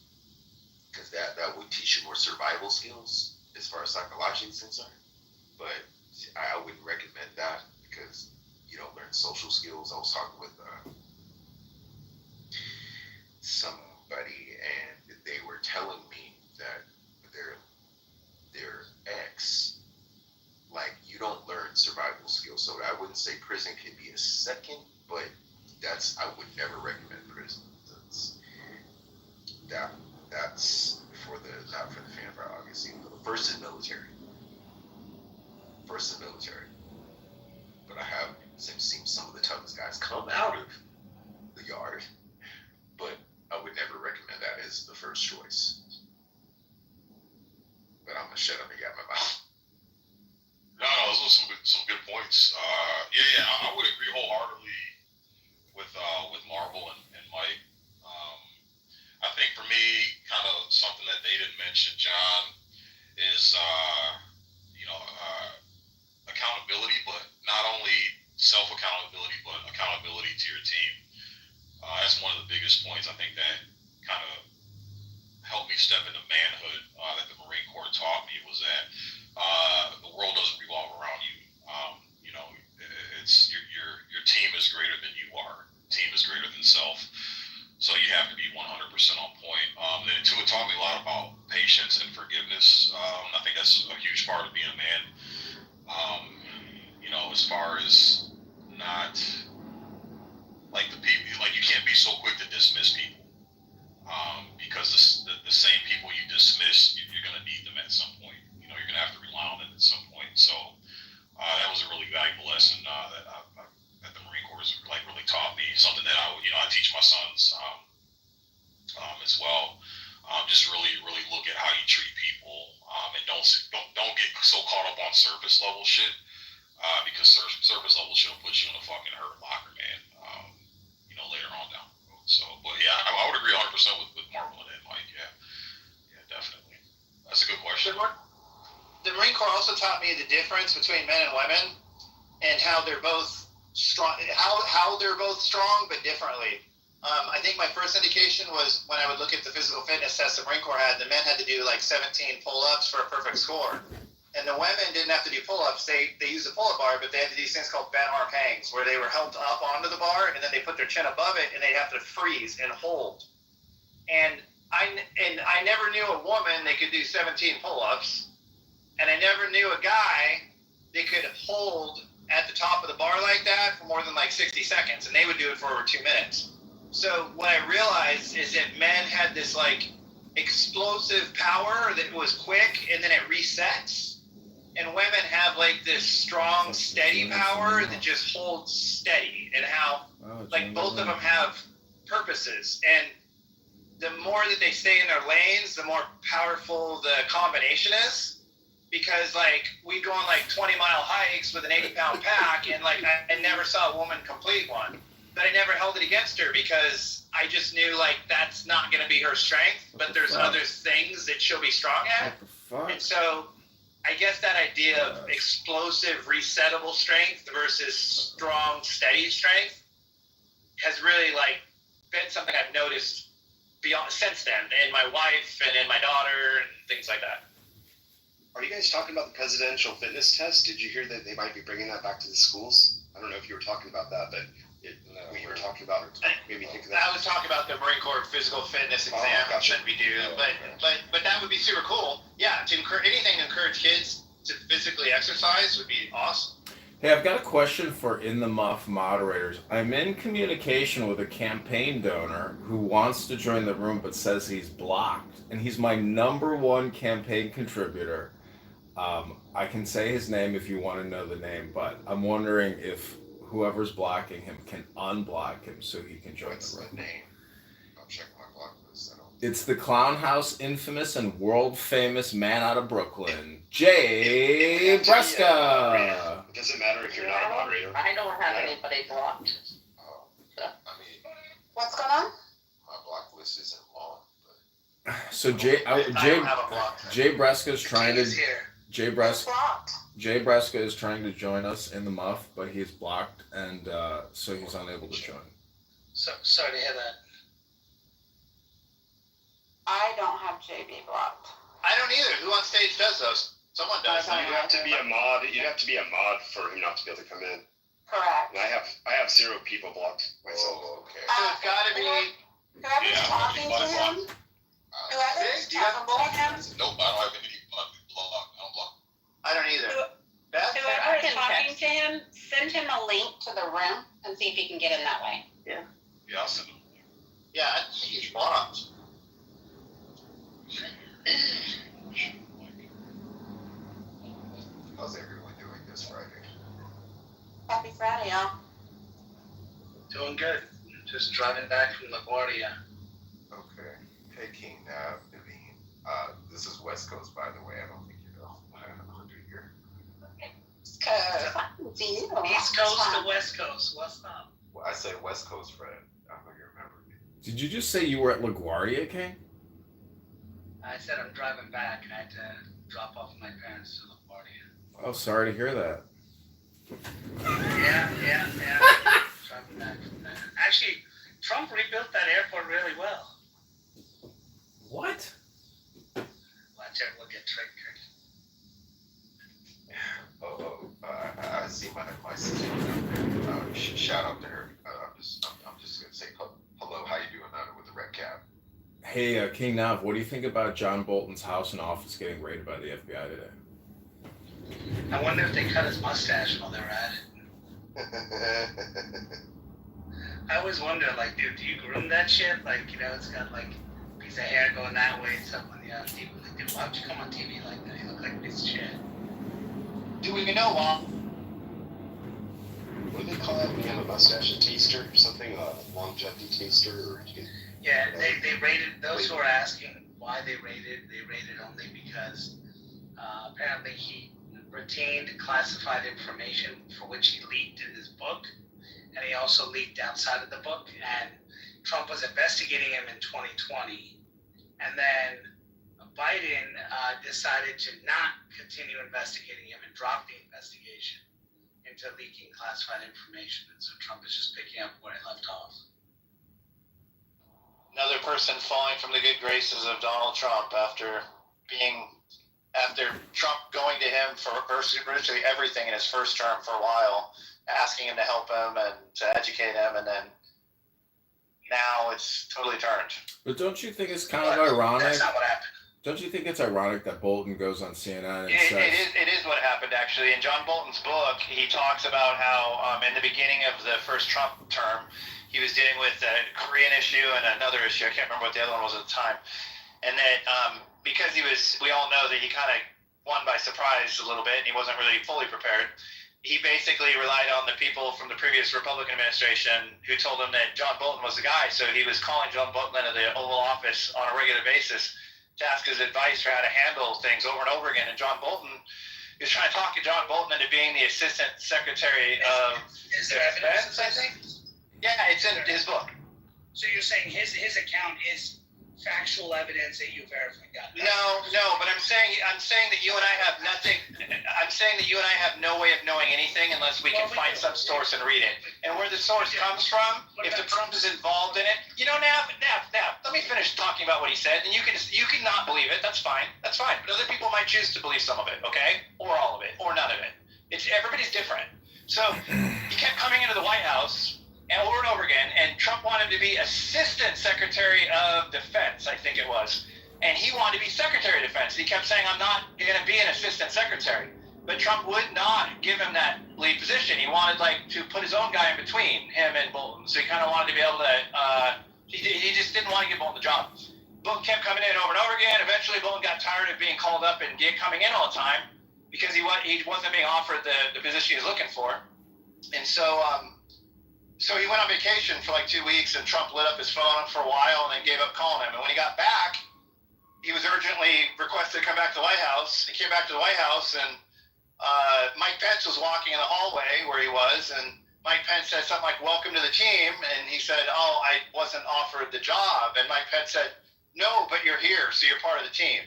because that would teach you more survival skills as far as psychology is concerned. But I wouldn't recommend that because you don't learn social skills. I was talking with somebody, and they were telling me that their ex, like, you don't learn survival skills. So I wouldn't say prison can be a second, but I would never recommend prison. That's not for the fan fire, obviously. First is military. But I have seen some of the toughest guys come out of the yard, but I would never recommend that as the first choice. But I'm gonna shut up and get my mouth. No, those are some good points. I would agree wholeheartedly with Marvel and Mike. I think for me, kind of something that they didn't mention, John, is accountability, but not only self accountability, but accountability to your team. That's one of the biggest points I think that kind of helped me step into manhood that the Marine Corps taught me was that the world doesn't revolve around you. It's your team is greater than you are. Team is greater than self. So you have to be 100% on point. Then too, it taught me a lot about patience and forgiveness. I think that's a huge part of being a man. As far as not like the people, like you can't be so quick to dismiss people because the same people you dismiss, you're going to need them at some point. You're going to have to rely on them at some point. So that was a really valuable lesson that the Marine Corps really taught me. Something that I teach my sons as well. Just really look at how you treat people and don't get so caught up on surface level shit because surface level shit will put you in a fucking hurt locker, man. Later on down the road. So, but yeah, I would agree 100% with Marvel and Mike. Yeah, definitely. That's a good question. The Marine Corps also taught me the difference between men and women and how they're both strong. How they're both strong, but differently. I think my first indication was when I would look at the physical fitness test the Marine Corps had. The men had to do like 17 pull-ups for a perfect score. And the women didn't have to do pull-ups. They used a pull-up bar, but they had to do these things called bent arm hangs, where they were held up onto the bar, and then they put their chin above it, and they'd have to freeze and hold. And I never knew a woman that could do 17 pull-ups, and I never knew a guy that could hold at the top of the bar like that for more than like 60 seconds, and they would do it for over 2 minutes. So what I realized is that men had this like explosive power that was quick, and then it resets. And women have like this strong, steady power that just holds steady, and how like both of them have purposes. And the more that they stay in their lanes, the more powerful the combination is. Because like we'd go on like 20-mile hikes with an 80-pound pack, and like I never saw a woman complete one, but I never held it against her because I just knew like that's not going to be her strength. But there's other things that she'll be strong at, and so. I guess that idea of explosive, resettable strength versus strong, steady strength has really like been something I've noticed since then in my wife and in my daughter and things like that. Are you guys talking about the presidential fitness test? Did you hear that they might be bringing that back to the schools? I don't know if you were talking about that, but we were talking about maybe think of that. I was talking about the Marine Corps physical fitness exam that we do, but that would be super cool. Yeah, to anything to encourage kids to physically exercise would be awesome. Hey, I've got a question for In the Muff moderators. I'm in communication with a campaign donor who wants to join the room but says he's blocked, and he's my #1 campaign contributor. I can say his name if you want to know the name, but I'm wondering if whoever's blocking him can unblock him so he can join the room. Name? I'll check my block list. It's the Clown House infamous and world famous man out of Brooklyn, Jay Breska. It doesn't matter if you're not a moderator. I don't have anybody blocked. I mean, What's going on? my block list isn't long, So I don't have a block. Jay Breska's trying to He's here. Jay Breska is trying to join us in the muff, but he's blocked, and so he's unable to join. So sorry to hear that. I don't have JB blocked. I don't either. Who on stage does those? Someone does. You have to be a mod. You have to be a mod for him not to be able to come in. Correct. And I have 0 people blocked myself. Oh, okay. So it's got to be. Whoever's talking to him, whoever's Do you have a talking to him, Nope, I don't have any block. I don't block. I don't either. Beth? whoever is talking to him, send him a link to the room and see if he can get in that way. Yeah, I'll send them. Yeah, I think he's blocked. How's everyone doing this Friday? Happy Friday, y'all. Doing good. Just driving back from LaGuardia. Okay. Hey, King Naveen. This is West Coast, by the way. I don't think you know. I'm here. East Coast. East Coast to West Coast. What's up? Well, I say West Coast, Fred. I know you remember me. Did you just say you were at LaGuardia, King? I said I'm driving back. I had to drop off my parents to LaGuardia. Oh, sorry to hear that. Yeah. Driving back from there. Actually, Trump rebuilt that airport really well. What? Watch out, we'll get triggered. I see my sister down there. Shout out to her. I'm just gonna say hello. How you doing with the red cap? Hey, King Nav, what do you think about John Bolton's house and office getting raided by the FBI today? I wonder if they cut his mustache while they were at it. I always wonder, like, dude, do you groom that shit? Like, you know, it's got like a piece of hair going that way and stuff on the TV. Like, dude, why would you come on TV like that? You look like a piece of shit. Do we know why? What do they call it when you have a mustache? A taster or something? A longevity taster? Or you can, Yeah, they raided, those who are asking why they raided only because apparently he retained classified information for which he leaked in his book, and he also leaked outside of the book, and Trump was investigating him in 2020, and then Biden decided to not continue investigating him and drop the investigation into leaking classified information, and so Trump is just picking up where he left off. Another person falling from the good graces of Donald Trump after Trump going to him for virtually everything in his first term for a while, asking him to help him and to educate him, and then now it's totally turned. But don't you think it's kind of ironic? That's not what happened. Don't you think it's ironic that Bolton goes on CNN and says... It is what happened, actually. In John Bolton's book, he talks about how in the beginning of the first Trump term, he was dealing with a Korean issue and another issue. I can't remember what the other one was at the time. And that because we all know that he kind of won by surprise a little bit and he wasn't really fully prepared, he basically relied on the people from the previous Republican administration who told him that John Bolton was the guy. So he was calling John Bolton into the Oval Office on a regular basis to ask his advice for how to handle things over and over again. And John Bolton was trying to talk John Bolton into being the Assistant Secretary of Defense, I think. Yeah, it's in his book. So you're saying his account is factual evidence that you verified? No, but I'm saying that you and I have nothing. I'm saying that you and I have no way of knowing anything unless we can find some source and read it. And where the source comes from, if the Trump is involved in it, Nav, let me finish talking about what he said, and you can not believe it. That's fine. But other people might choose to believe some of it, okay, or all of it, or none of it. Everybody's different. So he kept coming into the White House over and over again, and Trump wanted to be Assistant Secretary of Defense, I think it was, and he wanted to be Secretary of Defense. He kept saying, I'm not going to be an Assistant Secretary, but Trump would not give him that lead position. He wanted to put his own guy in between him and Bolton, so he kind of wanted to be able to, he just didn't want to give Bolton the job. Bolton kept coming in over and over again. Eventually, Bolton got tired of being called up and coming in all the time because he wasn't being offered the position he was looking for, and so he went on vacation for like 2 weeks, and Trump lit up his phone for a while and then gave up calling him. And when he got back, he was urgently requested to come back to the White House. He came back to the White House, and Mike Pence was walking in the hallway where he was, and Mike Pence said something like, "Welcome to the team," and he said, "Oh, I wasn't offered the job." And Mike Pence said, no, but you're here, so you're part of the team.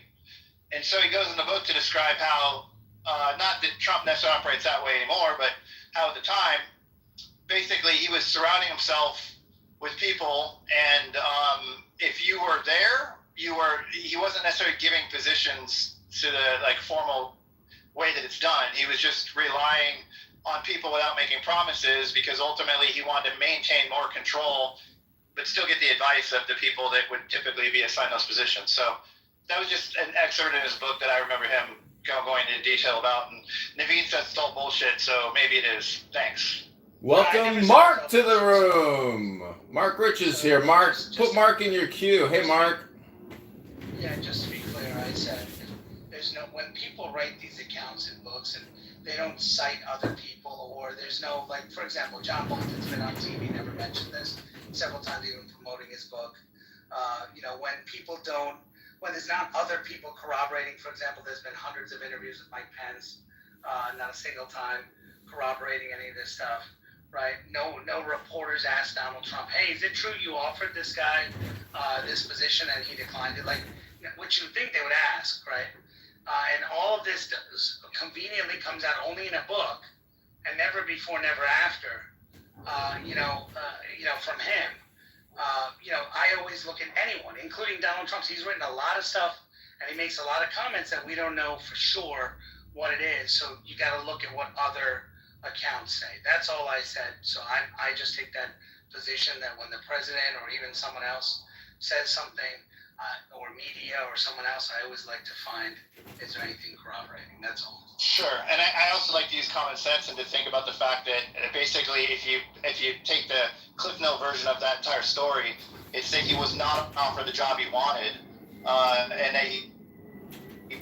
And so he goes in the book to describe how, not that Trump necessarily operates that way anymore, but how at the time, basically he was surrounding himself with people, and if you were there, he wasn't necessarily giving positions to the like formal way that it's done. He was just relying on people without making promises, because ultimately he wanted to maintain more control but still get the advice of the people that would typically be assigned those positions. So that was just an excerpt in his book that I remember him going into detail about. And Naveen says it's all bullshit, so maybe it is. Thanks. Welcome Mark to the room. Mark Rich is here. Mark, put Mark in your queue. Hey, Mark. Yeah, just to be clear, I said there's no, when people write these accounts in books and they don't cite other people, or there's no, like, for example, John Bolton's been on TV, never mentioned this, several times even promoting his book. When there's not other people corroborating, for example, there's been hundreds of interviews with Mike Pence, not a single time corroborating any of this stuff, right? No reporters asked Donald Trump, hey, is it true you offered this guy this position and he declined it? Like, what you would think they would ask, right? And all of this conveniently comes out only in a book, and never before, never after, from him. I always look at anyone, including Donald Trump. He's written a lot of stuff, and he makes a lot of comments that we don't know for sure what it is. So you got to look at what other accounts say. That's all I said. So I just take that position that when the president or even someone else says something, or media or someone else, I always like to find, is there anything corroborating? That's all. Sure, and I also like to use common sense and to think about the fact that basically if you take the Cliff Note version of that entire story, it's that he was not offered the job he wanted, and that he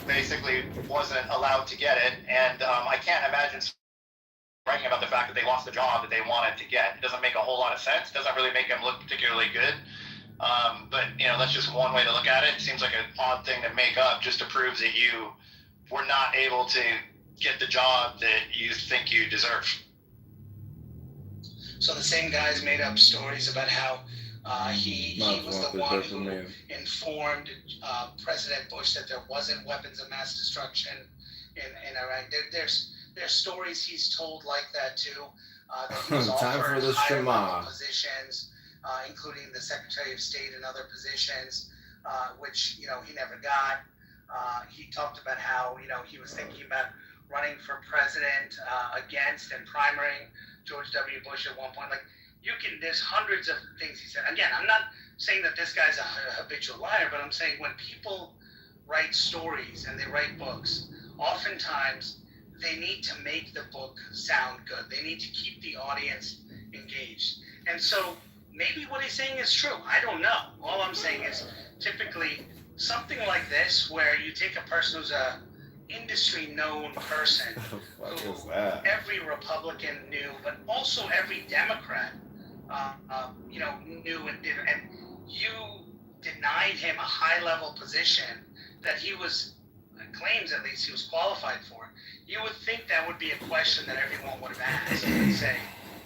basically wasn't allowed to get it, and I can't imagine writing about the fact that they lost the job that they wanted to get. It doesn't make a whole lot of sense. It doesn't really make them look particularly good. But that's just one way to look at it. It seems like an odd thing to make up just to prove that you were not able to get the job that you think you deserve. So the same guys made up stories about how he was the one who informed President Bush that there wasn't weapons of mass destruction in Iraq. There's stories he's told like that too. That he was offered higher level positions, including the Secretary of State and other positions, which he never got. He talked about how he was thinking about running for president against and primarying George W. Bush at one point. Like, there's hundreds of things he said. Again, I'm not saying that this guy's a habitual liar, but I'm saying when people write stories and they write books, oftentimes they need to make the book sound good. They need to keep the audience engaged. And so maybe what he's saying is true. I don't know. All I'm saying is typically something like this, where you take a person who's a industry known person who every Republican knew, but also every Democrat knew and did, and you denied him a high level position that he was, claims at least he was qualified for. You would think that would be a question that everyone would have asked and say,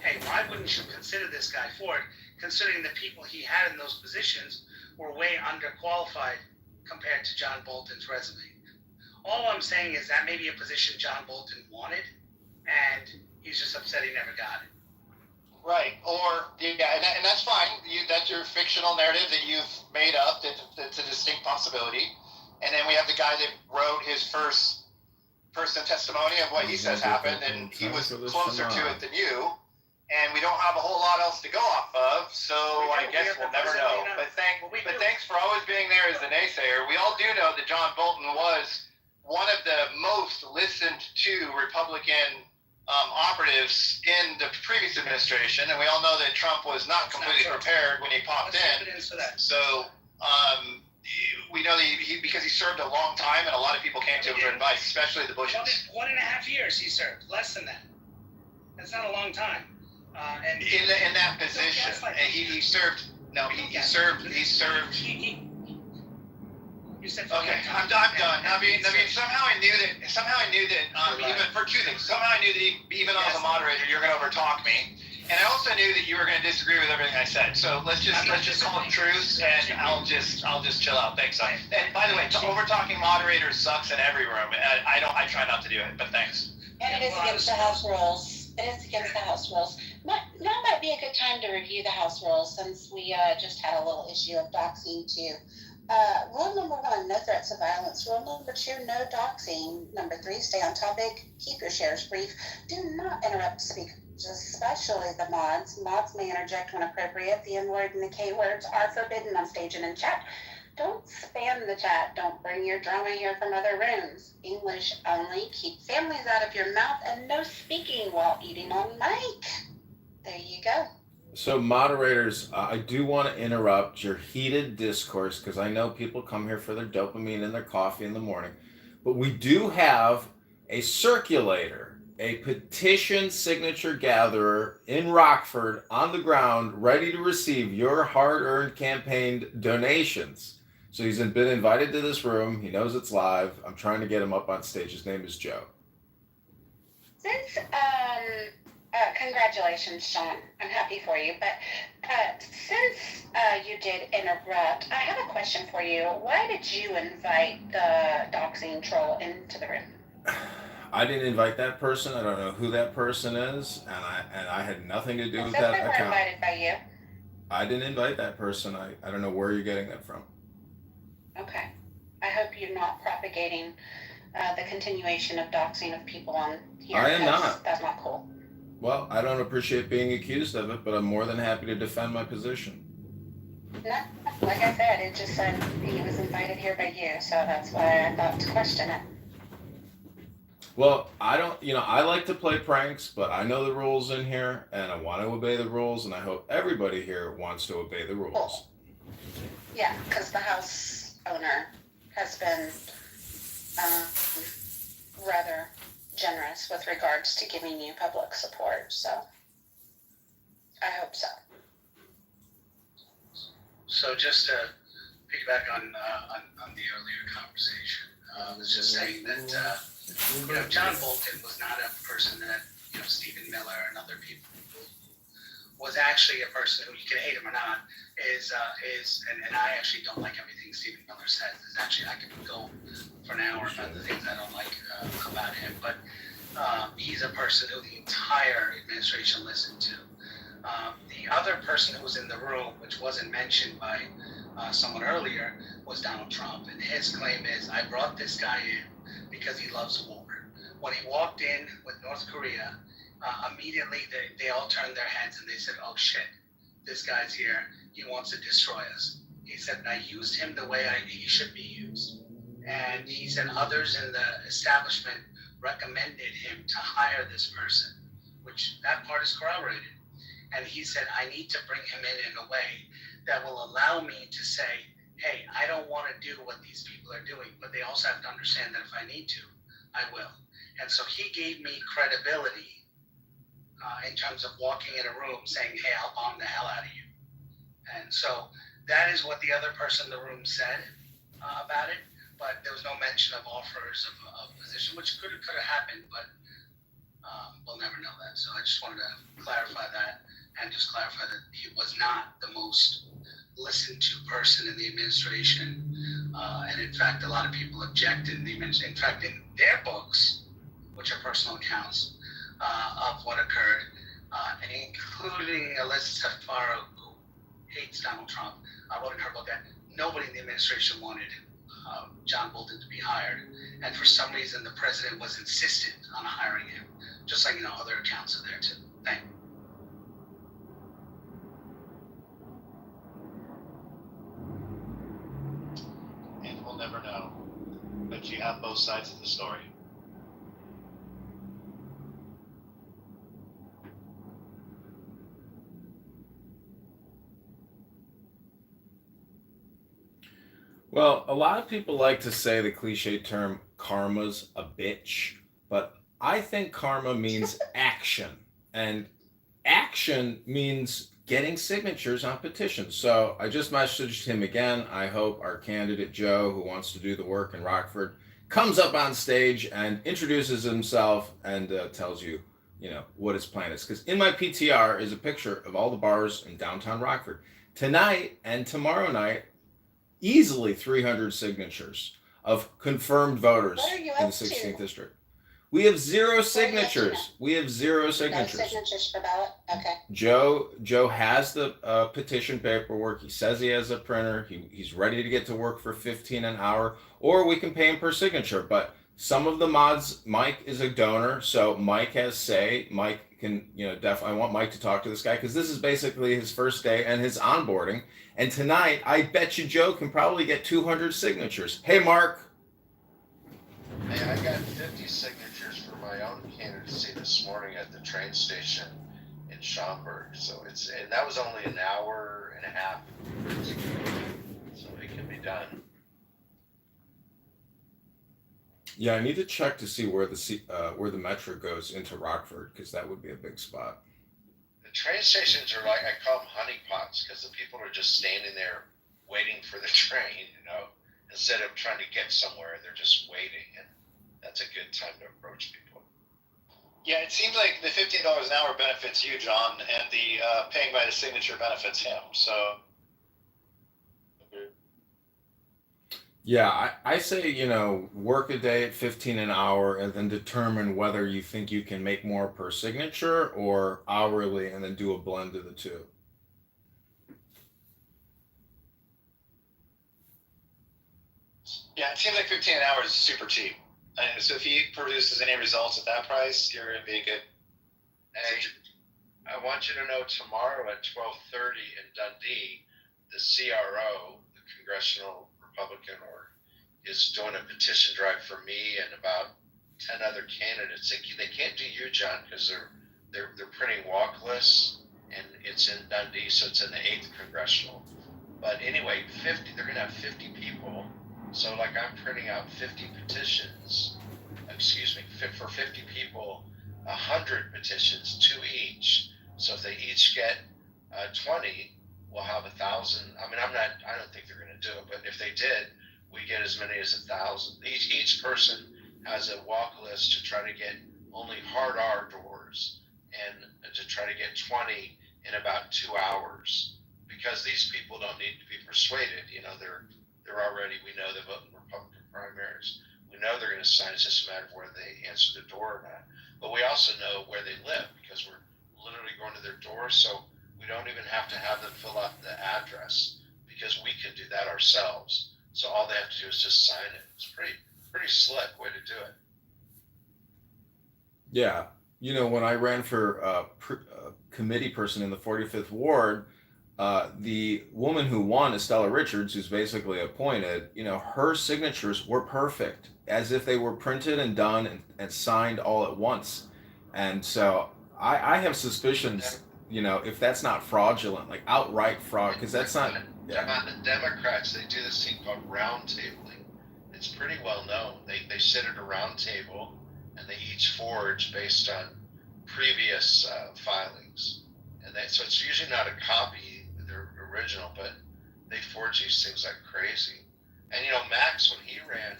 hey, why wouldn't you consider this guy for it, considering the people he had in those positions were way underqualified compared to John Bolton's resume. All I'm saying is that may be a position John Bolton wanted, and he's just upset he never got it. Right, and that's fine. That's your fictional narrative that you've made up. That's a distinct possibility. And then we have the guy that wrote his first person testimony of what he says happened, and he was closer to it than you. And we don't have a whole lot else to go off of, so I guess we'll never know. But thanks for always being there as the naysayer. We all do know that John Bolton was one of the most listened to Republican operatives in the previous administration, and we all know that Trump was not completely prepared when he popped in. So we know that because he served a long time, and a lot of people came to him for advice, especially the Bushes. 1.5 years he served, less than that. That's not a long time. And in that position, and he served. No, he served. You said okay, I'm done. I mean, somehow I knew that. Even for two things, somehow I knew that even as a moderator, you're going to overtalk me, And I also knew that you were going to disagree with everything I said. So let's just call it truths, and I'll just chill out. Thanks. And by the way, over talking moderators sucks in every room. I try not to do it, but thanks. And it is against the House rules. It is against the House rules. Now might be a good time to review the House rules since we just had a little issue of doxing too. Rule number 1, no threats of violence. Rule number 2, no doxing. Number 3, stay on topic. Keep your shares brief. Do not interrupt speakers, especially the mods. Mods may interject when appropriate. The N-word and the K-words are forbidden on stage and in chat. Don't spam the chat. Don't bring your drama here from other rooms. English only. Keep families out of your mouth, and no speaking while eating on mic. There you go. So, moderators, I do want to interrupt your heated discourse because I know people come here for their dopamine and their coffee in the morning. But we do have a circulator, a petition signature gatherer in Rockford on the ground, ready to receive your hard-earned campaign donations. So he's been invited to this room. He knows it's live. I'm trying to get him up on stage. His name is Joe. Since congratulations, Sean. I'm happy for you. But since you did interrupt, I have a question for you. Why did you invite the doxing troll into the room? I didn't invite that person. I don't know who that person is, and I had nothing to do with that They were account. invited by you. I didn't invite that person. I don't know where you're getting that from. Okay. I hope you're not propagating the continuation of doxing of people on here. I am not. That's not cool. Well, I don't appreciate being accused of it, but I'm more than happy to defend my position. No, like I said, it just said he was invited here by you, so that's why I thought to question it. Well, I like to play pranks, but I know the rules in here, and I want to obey the rules, and I hope everybody here wants to obey the rules. Cool. Yeah, because the house owner has been rather generous with regards to giving you public support, so I hope so. So just to piggyback on the earlier conversation, I was just saying that John Bolton was not a person that Stephen Miller and other people was actually a person who, you can hate him or not, is and I actually don't like everything Stephen Miller says. Is actually, I could go for an hour about the things I don't like about him, but he's a person who the entire administration listened to. The other person who was in the room, which wasn't mentioned by someone earlier, was Donald Trump, and his claim is, I brought this guy in because he loves war. When he walked in with North Korea, immediately they all turned their heads and they said, oh shit, this guy's here, he wants to destroy us. He said, I used him the way he should be used. And he said others in the establishment recommended him to hire this person, which that part is corroborated. And he said, I need to bring him in a way that will allow me to say, hey, I don't want to do what these people are doing, but they also have to understand that if I need to, I will. And so he gave me credibility in terms of walking in a room saying, hey, I'll bomb the hell out of you. And so that is what the other person in the room said about it, but there was no mention of offers of position, which could have happened, but we'll never know that. So I just wanted to clarify that and just clarify that he was not the most listened to person in the administration. And in fact, a lot of people objected in the administration. In fact, in their books, which are personal accounts of what occurred, including Alyssa Farrow, who hates Donald Trump, wrote in her book that nobody in the administration wanted John Bolton to be hired. And for some reason, the president was insistent on hiring him, just like, other accounts are there too. Thank you. And we'll never know. But you have both sides of the story. Well, a lot of people like to say the cliche term karma's a bitch, but I think karma means action, and action means getting signatures on petitions. So I just messaged him again. I hope our candidate Joe, who wants to do the work in Rockford, comes up on stage and introduces himself and tells you what his plan is. Because in my PTR is a picture of all the bars in downtown Rockford. Tonight and tomorrow night, easily 300 signatures of confirmed voters What are you in up the to? 16th district. We have zero What are you up to signatures. now? We have zero No signatures. signatures for ballot? Okay. Joe has the petition paperwork. He says he has a printer. He's ready to get to work for 15 an hour, or we can pay him per signature. But some of the mods, Mike is a donor, so Mike has say. Mike can, definitely. I want Mike to talk to this guy because this is basically his first day and his onboarding. And tonight, I bet you Joe can probably get 200 signatures. Hey, Mark. Hey, I got 50 signatures for my own candidacy this morning at the train station in Schaumburg. So and that was only an hour and a half. So it can be done. Yeah, I need to check to see where the metro goes into Rockford because that would be a big spot. The train stations are like, I call them honeypots because the people are just standing there waiting for the train, instead of trying to get somewhere, they're just waiting. And that's a good time to approach people. Yeah, it seems like the $15 an hour benefits you, John, and the paying by the signature benefits him. So. Yeah, I say, work a day at 15 an hour and then determine whether you think you can make more per signature or hourly and then do a blend of the two. Yeah, it seems like 15 an hour is super cheap. So if he produces any results at that price, you're going to be good. Hey, I want you to know tomorrow at 12:30 in Dundee, the CRO, the Congressional Republican org, is doing a petition drive for me and about 10 other candidates. They can't do you, John, because they're printing walk lists, and it's in Dundee, so it's in the 8th Congressional. But anyway, they're going to have 50 people. So like I'm printing out 50 petitions, for 50 people, 100 petitions, 2 each. So if they each get 20, we'll have 1,000. I mean, I don't think they're going to do it, but if they did, we get as many as 1,000. Each person has a walk list to try to get only hard R doors and to try to get 20 in about 2 hours, because these people don't need to be persuaded. They're already, we know they vote in Republican primaries. We know they're going to sign. It's just a matter of whether they answer the door or not. But we also know where they live because we're literally going to their door. So we don't even have to have them fill out the address because we can do that ourselves. So all they have to do is just sign it. It's pretty slick way to do it. Yeah. When I ran for committee person in the 45th Ward, the woman who won, Estella Richards, who's basically appointed, her signatures were perfect, as if they were printed and done and signed all at once. And so I have suspicions, if that's not fraudulent, like outright fraud, because that's not. Yeah. The Democrats, they do this thing called round tabling. It's pretty well known. They sit at a round table and they each forge based on previous filings. And so it's usually not a copy, their original, but they forge these things like crazy. And Max, when he ran,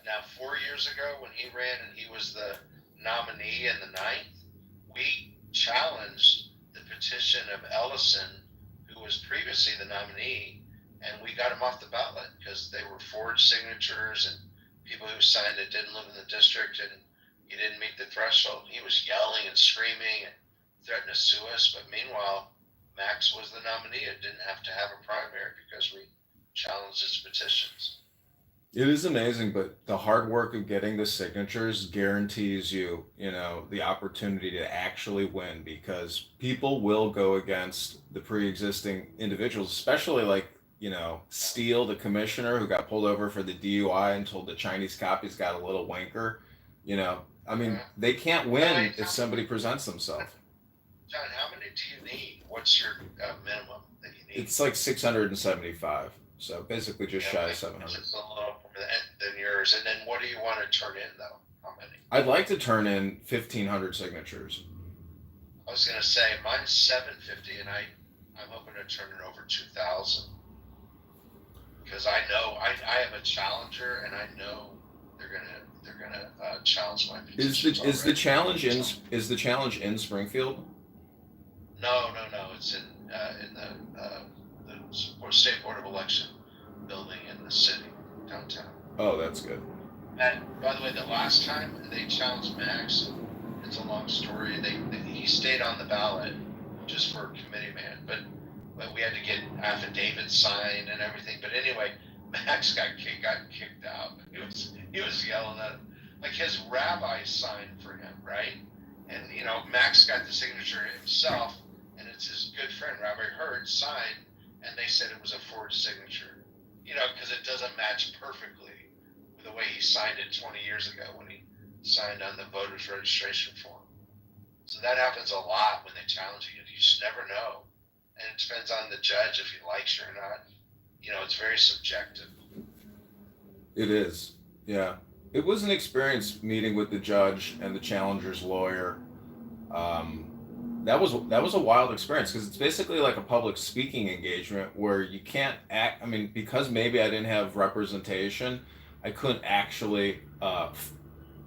now 4 years ago, when he ran and he was the nominee in the 9th, we challenged the petition of Ellison, who was previously the nominee, and we got him off the ballot because they were forged signatures and people who signed it didn't live in the district and he didn't meet the threshold. He was yelling and screaming and threatened to sue us, but meanwhile, Max was the nominee and didn't have to have a primary because we challenged his petitions. It is amazing, but the hard work of getting the signatures guarantees you, the opportunity to actually win, because people will go against the pre-existing individuals, especially like, Steele, the commissioner who got pulled over for the DUI and told the Chinese cop he's got a little wanker. They can't win if somebody presents themselves. John, how many do you need? What's your minimum that you need? It's like 675. So basically just shy of 700. It's a little more than yours. And then what do you want to turn in, though? How many? I'd like to turn in 1,500 signatures. I was going to say mine's 750, and I'm hoping to turn it over 2,000. Because I know I have a challenger, and I know they're gonna challenged my Is petitions the already. challenge in Springfield? No. It's in the State Board of Election building in the city, downtown. Oh, that's good. And by the way, the last time they challenged Max, it's a long story. He stayed on the ballot just for committee man, but we had to get affidavits signed and everything. But anyway, Max got kicked out. He was yelling at him. Like his rabbi signed for him, right? And Max got the signature himself, and it's his good friend Rabbi Hurd signed, and they said it was a forged signature. Because it doesn't match perfectly with the way he signed it 20 years ago when he signed on the voters registration form. So that happens a lot when they challenge you. You just never know. And it depends on the judge if he likes you or not. It's very subjective. It is. Yeah. It was an experience meeting with the judge and the challenger's lawyer. That was a wild experience because it's basically like a public speaking engagement where you can't act. I mean, because maybe I didn't have representation, I couldn't actually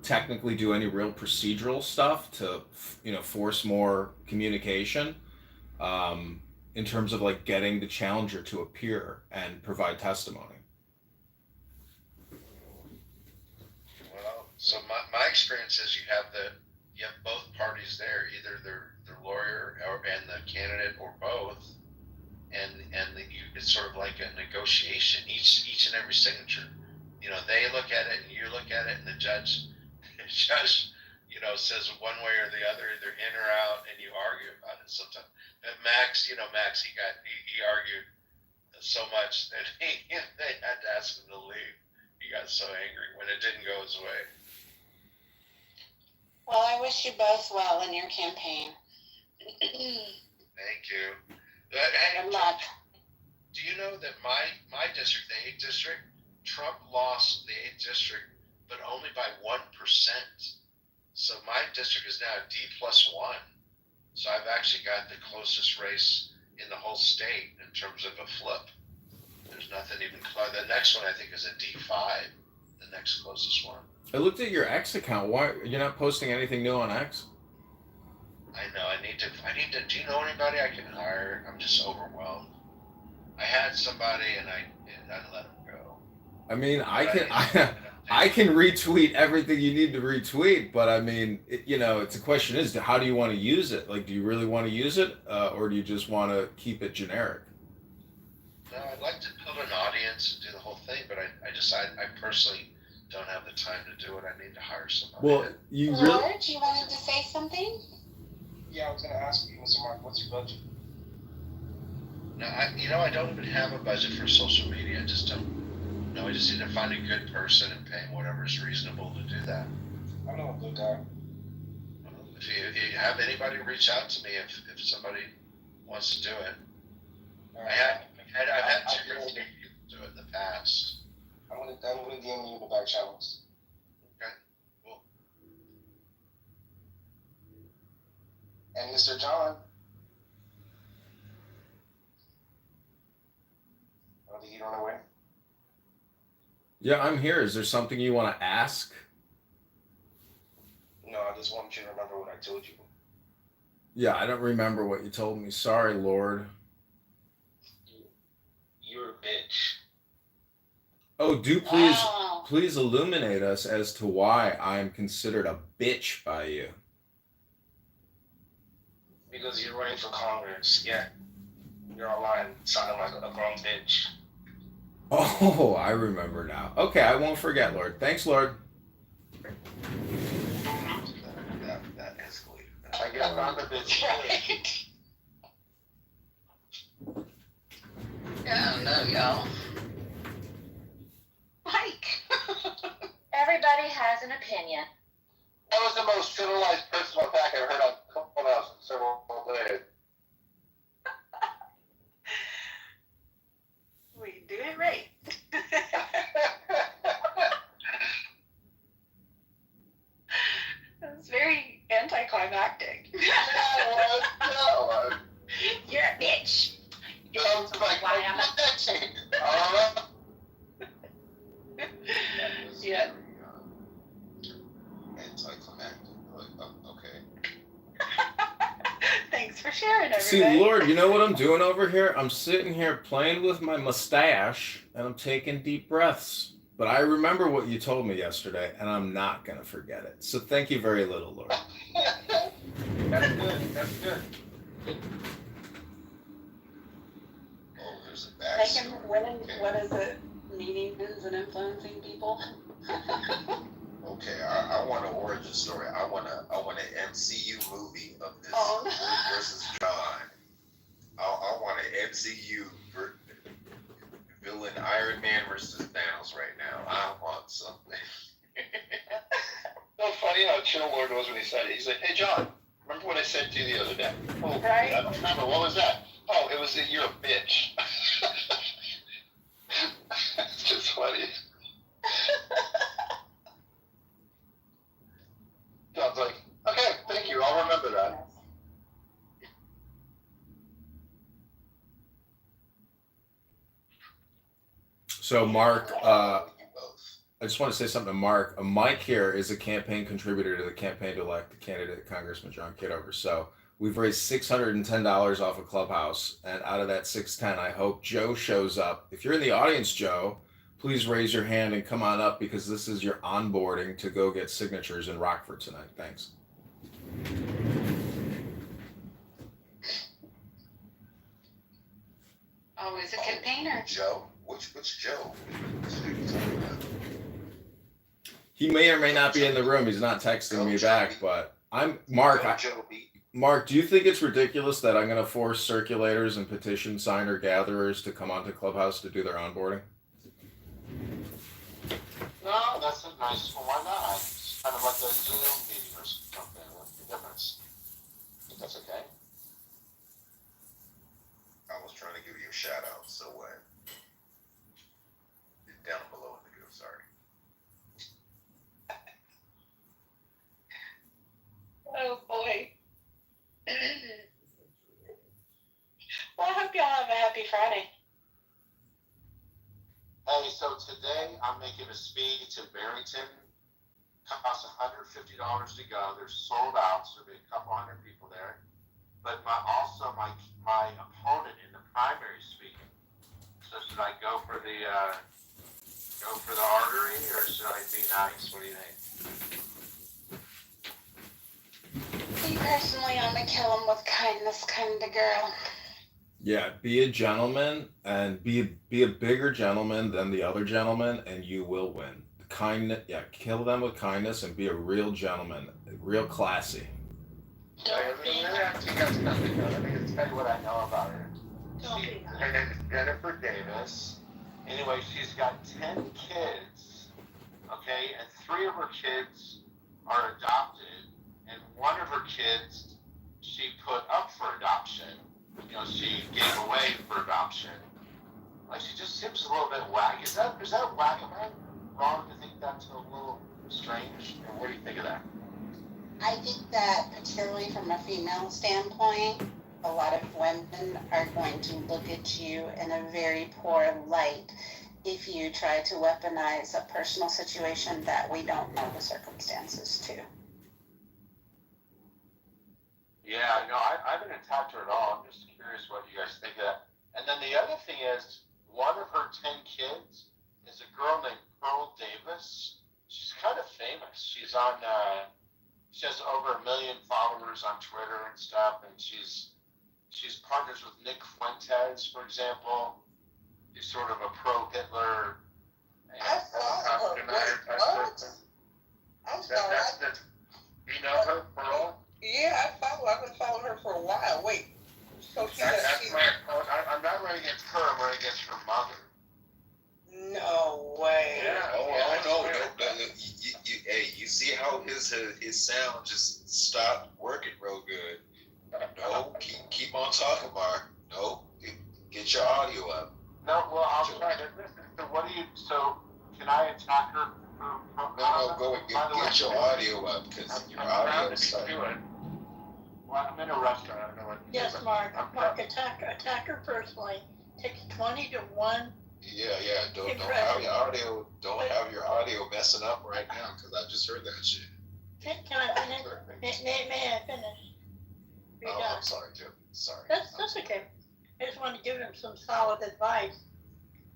technically do any real procedural stuff to force more communication in terms of like getting the challenger to appear and provide testimony. Well, so my experience is you have both parties there, either their lawyer and the candidate or both, and it's sort of like a negotiation. Each and every signature, they look at it and you look at it, and the judge says one way or the other, either in or out, and you argue about it sometimes. But Max, he argued so much that they had to ask him to leave. He got so angry when it didn't go his way. Well, I wish you both well in your campaign. Thank you. Good luck. Do you know that my district, the 8th district, Trump lost the 8th district, but only by 1%. So my district is now D+1. So I've actually got the closest race in the whole state in terms of a flip. There's nothing even close. The next one I think is a D5, the next closest one. I looked at your X account. Why you're not posting anything new on X? I know. I need to. Do you know anybody I can hire? I'm just overwhelmed. I had somebody and I let him go. I mean, I can retweet everything you need to retweet, but I mean, it's a question is, how do you want to use it? Like, do you really want to use it, or do you just want to keep it generic? No, I'd like to build an audience and do the whole thing, but I personally don't have the time to do it. I need to hire somebody. Well, you really... George, you wanted to say something? Yeah, I was going to ask you, Mr. Mark, what's your budget? No, I don't even have a budget for social media. I just don't. No, I just need to find a good person and pay him whatever is reasonable to do that. I know a good guy. If you have anybody reach out to me if somebody wants to do it. I've had 2 or 3 people do it in the past. I'm gonna DM you the back channels. Okay, cool. And Mr. John. Oh, did he run away? Yeah, I'm here. Is there something you want to ask? No, I just want you to remember what I told you. Yeah, I don't remember what you told me. Sorry, Lord. You're a bitch. Oh, please illuminate us as to why I'm considered a bitch by you. Because you're running for Congress. Yeah. You're online sounding like a grown bitch. Oh, I remember now. Okay, I won't forget, Lord. Thanks, Lord. That escalated. I guess I'm a bitch. Oh, no, y'all. Mike. Everybody has an opinion. That was the most civilized personal attack I've heard on Clubhouse in several days. We do it right. That's very anticlimactic. You're a bitch. Yeah. Thanks for sharing, everybody. See, Lord, you know what I'm doing over here? I'm sitting here playing with my mustache and I'm taking deep breaths. But I remember what you told me yesterday, and I'm not going to forget it. So thank you very little, Lord. That's good. That's good. Oh, there's a back. Taking, what is it? Meetings and influencing people? Okay, I want an origin story. I want an MCU movie of this Oh, no. Luke versus John. I want an MCU villain Iron Man versus Thanos right now. I want something. So funny how chill Lord was when he said it. He's like, "Hey John, remember what I said to you the other day?" Oh, Right. I don't remember. What was that? Oh, it was that you're a bitch. It's just funny. John's like, "Okay, thank you. I'll remember that." So, Mark, I just want to say something to Mark. Mike here is a campaign contributor to the campaign to elect the candidate, Congressman John Kitover. So we've raised $610 off of Clubhouse, and out of that 610, I hope Joe shows up. If you're in the audience, Joe, please raise your hand and come on up because this is your onboarding to go get signatures in Rockford tonight. Thanks. Oh, is it campaigner? Joe? Which Joe? He may or may not be in the room. He's not texting me back, but I'm Mark. Mark, do you think it's ridiculous that I'm going to force circulators and petition signer gatherers to come onto Clubhouse to do their onboarding? No, that's a nice one. Why not? It's kind of like a Zoom meeting or something. What's the difference? I think that's okay. I was trying to give you a shout out, so what? Down below in the group, sorry. Oh boy. Well, I hope y'all have a happy Friday. Hey, so today I'm making a speed to Barrington. Costs $150 to go. They're sold out, so there'll be a couple hundred people there. But my opponent in the primary speed. So should I go for the artery, or should I be nice? What do you think? Me personally, I'm a kill him with kindness kind of girl. Yeah, be a gentleman and be a bigger gentleman than the other gentleman, and you will win. Kindness, yeah, kill them with kindness and be a real gentleman, real classy. Let me ask you guys something. Let me just tell you what I know about her. Her name is Jennifer Davis. Anyway, she's got 10 kids, okay, and 3 of her kids are adopted, and 1 of her kids she put up for adoption. You know, she gave away for adoption. Like, she just seems a little bit wacky. Is that wacky? Am I wrong to think that's a little strange? Or what do you think of that? I think that, particularly from a female standpoint, a lot of women are going to look at you in a very poor light if you try to weaponize a personal situation that we don't know the circumstances to. Yeah, no, I haven't attacked her at all. I'm just curious what you guys think of that. And then the other thing is, 1 of her 10 kids is a girl named Pearl Davis. She's kind of famous. She's on, she has over 1 million followers on Twitter and stuff, and she's partners with Nick Fuentes, for example. He's sort of a pro-Hitler. I follow her. Wait, what? I'm sorry. You know her, Pearl? Yeah, I follow. I've been following her for a while. Wait, so I'm not running against her. I'm running against her mother. No way. Yeah. Oh, no. Hey, you see how his sound just stopped working real good. No, keep on talking, Mark. No, get your audio up. No, well, I'll try to listen. So can I attack her? No, go and get your audio up, because your audio is stuck. Well, I'm in a restaurant. I don't know what. Yes, Mark, attack her personally. Takes 20 to 1. Yeah, don't have your audio messing up right now, because I just heard that shit. Can I finish? May I finish? Oh, I'm sorry, Jim. Sorry. That's okay. I just want to give him some solid advice.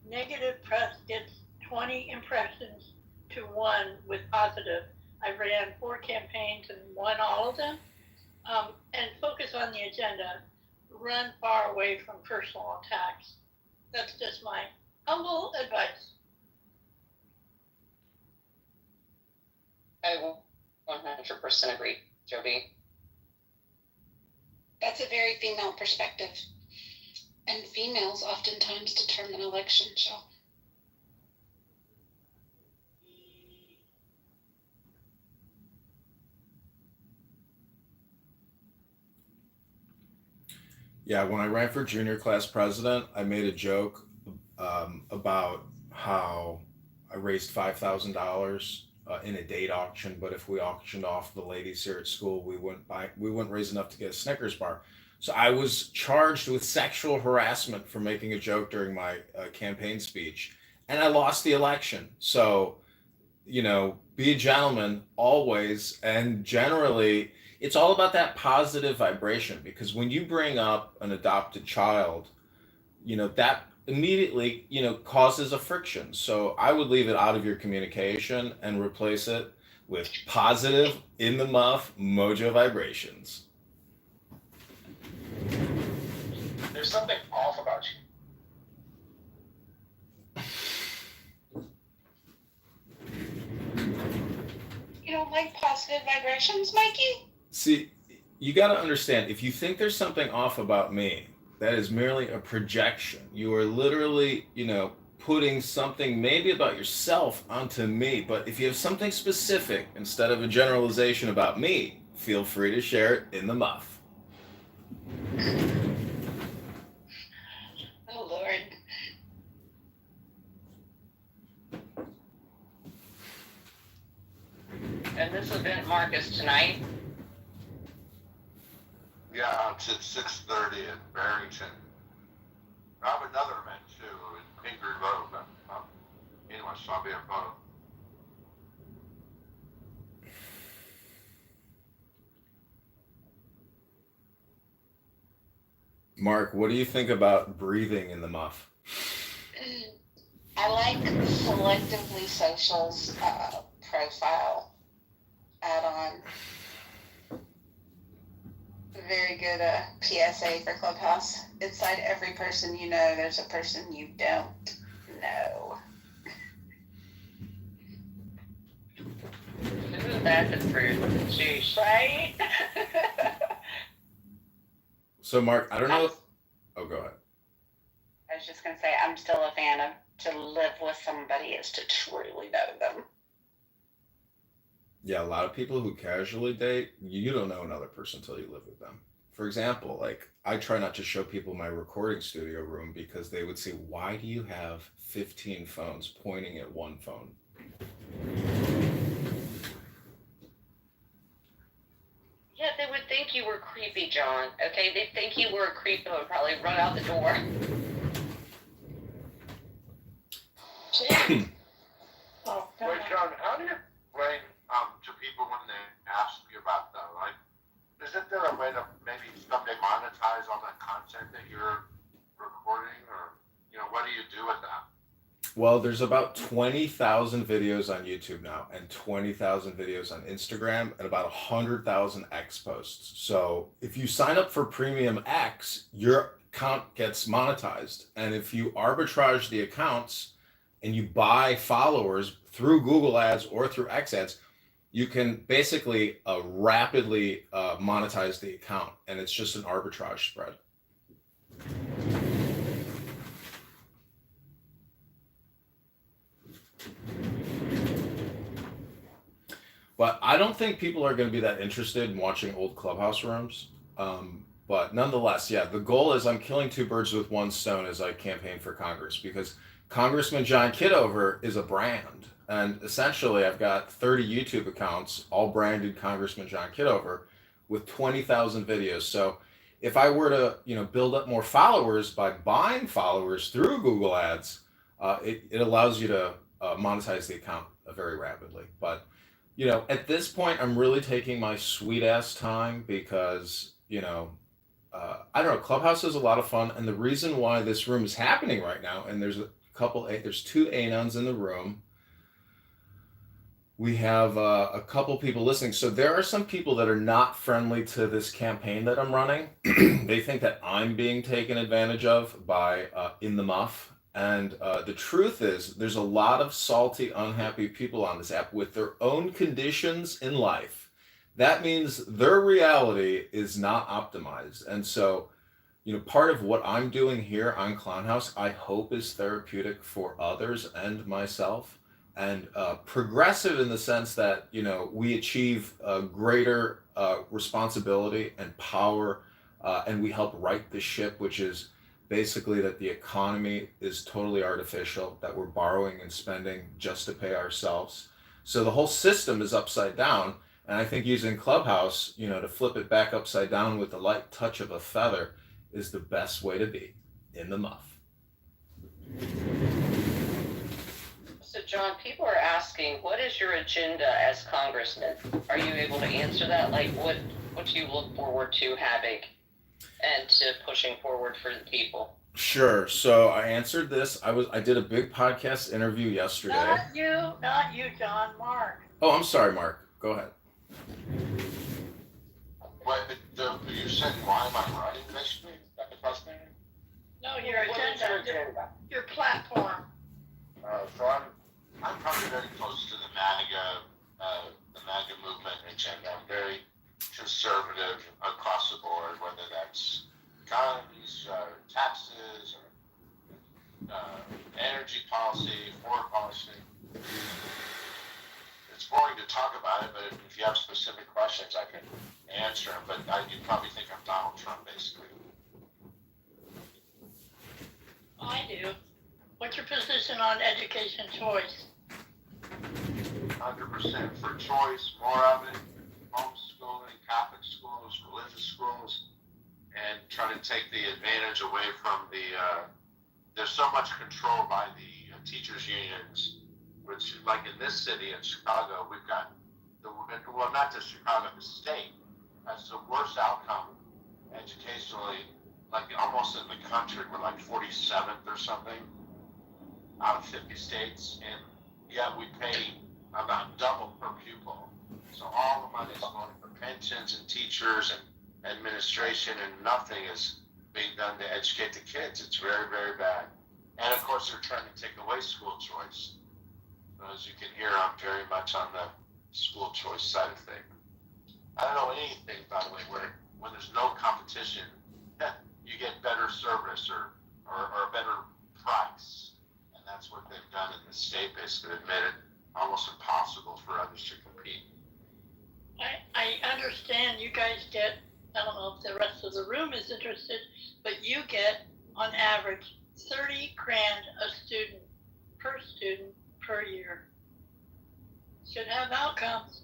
Negative press gets 20 impressions to 1 with positive. I ran 4 campaigns and won all of them. And focus on the agenda. Run far away from personal attacks. That's just my humble advice. I 100% agree, Jody. That's a very female perspective. And females oftentimes determine elections, so. Yeah, when I ran for junior class president, I made a joke about how I raised $5,000 in a date auction, but if we auctioned off the ladies here at school, we wouldn't raise enough to get a Snickers bar. So I was charged with sexual harassment for making a joke during my campaign speech, and I lost the election. So, be a gentleman always, and generally, it's all about that positive vibration, because when you bring up an adopted child, that immediately, causes a friction. So I would leave it out of your communication and replace it with positive, in the muff, mojo vibrations. There's something off about you. You don't like positive vibrations, Mikey? See, you got to understand, if you think there's something off about me, that is merely a projection. You are literally, putting something maybe about yourself onto me. But if you have something specific instead of a generalization about me, feel free to share it in the muff. Oh, Lord. And this event, Marcus, tonight? Yeah, it's at 6:30 in Barrington. I have another event too in Pingree Road, but anyway, so I'll be at both. Mark, what do you think about breathing in the muff? I like Selectively Social's profile add-on. Very good PSA for Clubhouse. Inside every person you know, there's a person you don't know. Isn't that the truth? Sheesh. Right? So, Mark, I don't know. Oh, go ahead. I was just going to say, I'm still a fan of to live with somebody is to truly know them. Yeah, a lot of people who casually date, you don't know another person until you live with them. For example, I try not to show people my recording studio room because they would say, why do you have 15 phones pointing at one phone? Yeah, they would think you were creepy, John. Okay, they'd think you were a creep and would probably run out the door. Oh, Wait, John, how do you explain to people when they ask you about that? Like, isn't there a way to maybe someday monetize all that content that you're recording, or what do you do with that? Well, there's about 20,000 videos on YouTube now, and 20,000 videos on Instagram, and about 100,000 X posts. So if you sign up for Premium X, your account gets monetized. And if you arbitrage the accounts and you buy followers through Google Ads or through X Ads, you can basically rapidly monetize the account. And it's just an arbitrage spread. But I don't think people are going to be that interested in watching old Clubhouse rooms. But nonetheless, yeah, the goal is I'm killing two birds with one stone as I campaign for Congress, because Congressman John Kitover is a brand. And essentially, I've got 30 YouTube accounts, all branded Congressman John Kitover, with 20,000 videos. So if I were to, build up more followers by buying followers through Google Ads, it allows you to monetize the account very rapidly. But at this point, I'm really taking my sweet ass time because I don't know. Clubhouse is a lot of fun, and the reason why this room is happening right now, and there's two anons in the room. We have a couple people listening. So there are some people that are not friendly to this campaign that I'm running. They think that I'm being taken advantage of by In the Muff. And the truth is, there's a lot of salty, unhappy people on this app with their own conditions in life. That means their reality is not optimized. And so, part of what I'm doing here on Clown House, I hope is therapeutic for others and myself, and progressive in the sense that we achieve greater responsibility and power, and we help right the ship, which is basically that the economy is totally artificial, that we're borrowing and spending just to pay ourselves. So the whole system is upside down, and I think using Clubhouse, to flip it back upside down with the light touch of a feather is the best way to be in the muff. So, John, people are asking, what is your agenda as congressman? Are you able to answer that? Like, what do you look forward to having and to pushing forward for the people? Sure. So I answered this. I did a big podcast interview yesterday. Not you, John. Mark. Oh, I'm sorry, Mark. Go ahead. You said why am I running, basically? At the president? No, your agenda. Your platform. So I'm probably very close to the MAGA movement agenda. I'm very conservative across the board, whether that's guns, taxes, or energy policy, foreign policy. It's boring to talk about it, but if you have specific questions, I can answer them. But you probably think I'm Donald Trump, basically. I do. What's your position on education choice? 100% for choice, more of it, homeschooling, Catholic schools, religious schools, and try to take the advantage away from there's so much control by the teachers' unions, which, like in this city, in Chicago, we've got, not just Chicago, the state, that's the worst outcome educationally, like almost in the country, we're like 47th or something out of 50 states, and yet we pay about double per pupil. So all the money is going for pensions and teachers and administration, and nothing is being done to educate the kids. It's very, very bad. And of course, they're trying to take away school choice. So as you can hear, I'm very much on the school choice side of things. I don't know anything, by the way, where when there's no competition, you get better service or a better price. And that's what they've done in the state, basically made it almost impossible for others to compete. I understand you guys get, I don't know if the rest of the room is interested, but you get on average $30,000 a student per year. Should have outcomes.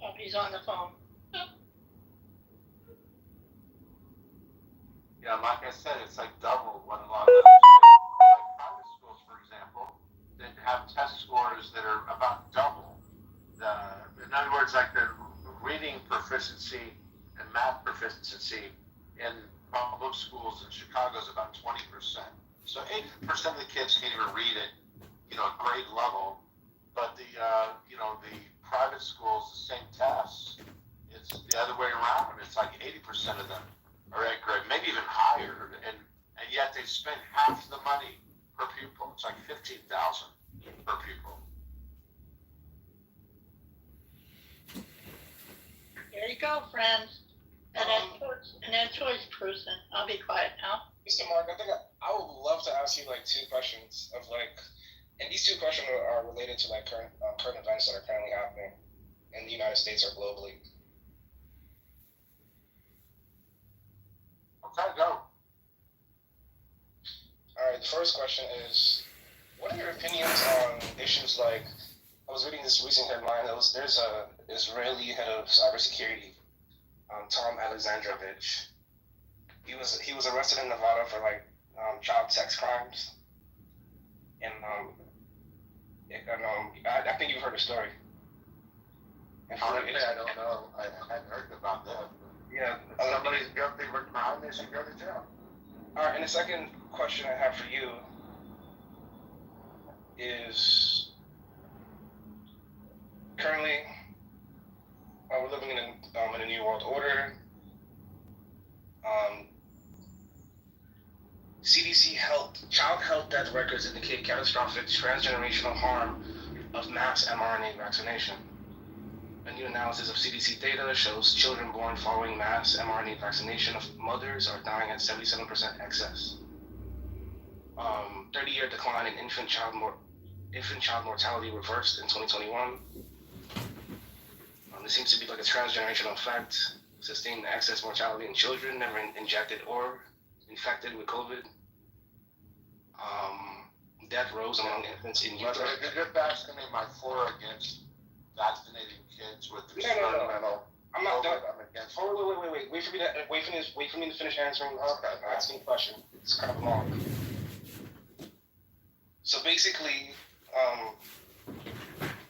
Oh, he's on the phone. Yeah, like I said, it's like double what a lot of other states, like private schools, for example, that have test scores that are about double. In other words, like the reading proficiency and math proficiency in public schools in Chicago is about 20%. So 80% of the kids can't even read at, grade level, but the private schools, the same tests, it's the other way around. It's like 80% of them are at grade, maybe even higher, and yet they spend half the money per pupil. It's like $15,000 per pupil. There you go, friends. An ed choice person. I'll be quiet now. Mr. Mark, I think I would love to ask you two questions of and these two questions are related to current events that are currently happening in the United States or globally. Okay, go. All right, the first question is, what are your opinions on issues like, I was reading this recent headline, there's a Israeli head of cybersecurity, Tom Alexandrovich. He was arrested in Nevada for child sex crimes, and I think you've heard the story. Honestly, I don't know. I hadn't heard about that. Yeah. If somebody's guilty of a crime, they should go to jail. All right, and the second question I have for you is currently we're living in a new world order. CDC child health death records indicate catastrophic transgenerational harm of mass mRNA vaccination. A new analysis of CDC data shows children born following mass mRNA vaccination of mothers are dying at 77% excess. 30-year decline in infant child mortality reversed in 2021. There seems to be like a transgenerational effect, sustained excess mortality in children never injected or infected with COVID. Death rose among infants in Utah. If you're just asking me my floor against vaccinating kids with experimental. I'm not done. I'm against. Wait. Wait for me to finish answering. Okay, I'm asking a question. It's kind of long. So basically,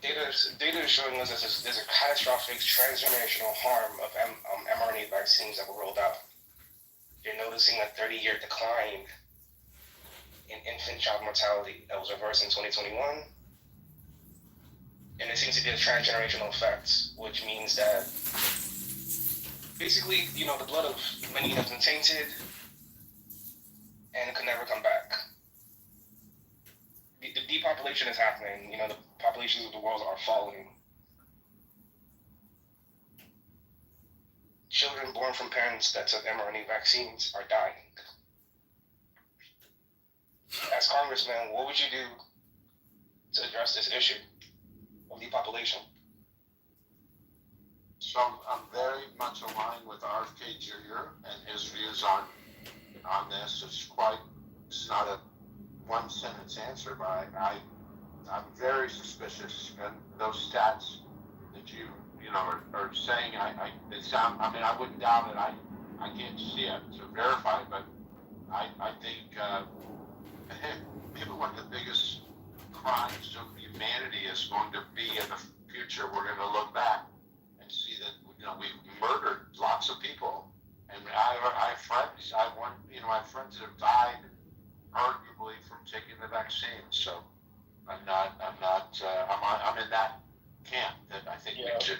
data is showing us that there's a catastrophic transgenerational harm of mRNA vaccines that were rolled out. You're noticing a 30-year decline in infant child mortality that was reversed in 2021. And there seems to be a transgenerational effect, which means that basically, the blood of many has been tainted and it can never come back. The depopulation is happening. The populations of the world are falling. Children born from parents that took mRNA vaccines are dying. As Congressman, what would you do to address this issue of depopulation? So I'm very much aligned with RFK Jr. and his views on this. It's not a one sentence answer, but I'm very suspicious, and those stats that you are saying, they sound. I mean, I wouldn't doubt it. I can't see it to verify it, but I think maybe one of the biggest crimes of humanity is going to be in the future. We're going to look back and see that we've murdered lots of people, and I have friends. I have friends that have died arguably from taking the vaccine. So I'm in that camp that I think we should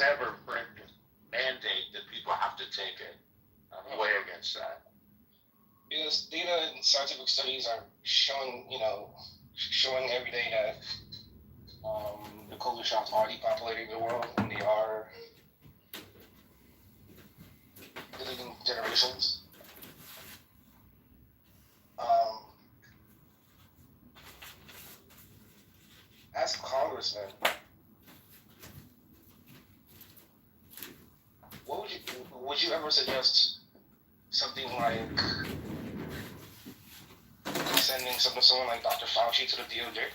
never mandate that people have to take it. I'm way against that. Because data and scientific studies are showing every day that the COVID shots are depopulating the world, and they are deleting generations. As a congressman, would you ever suggest something like sending someone like Dr. Fauci to the DOJ?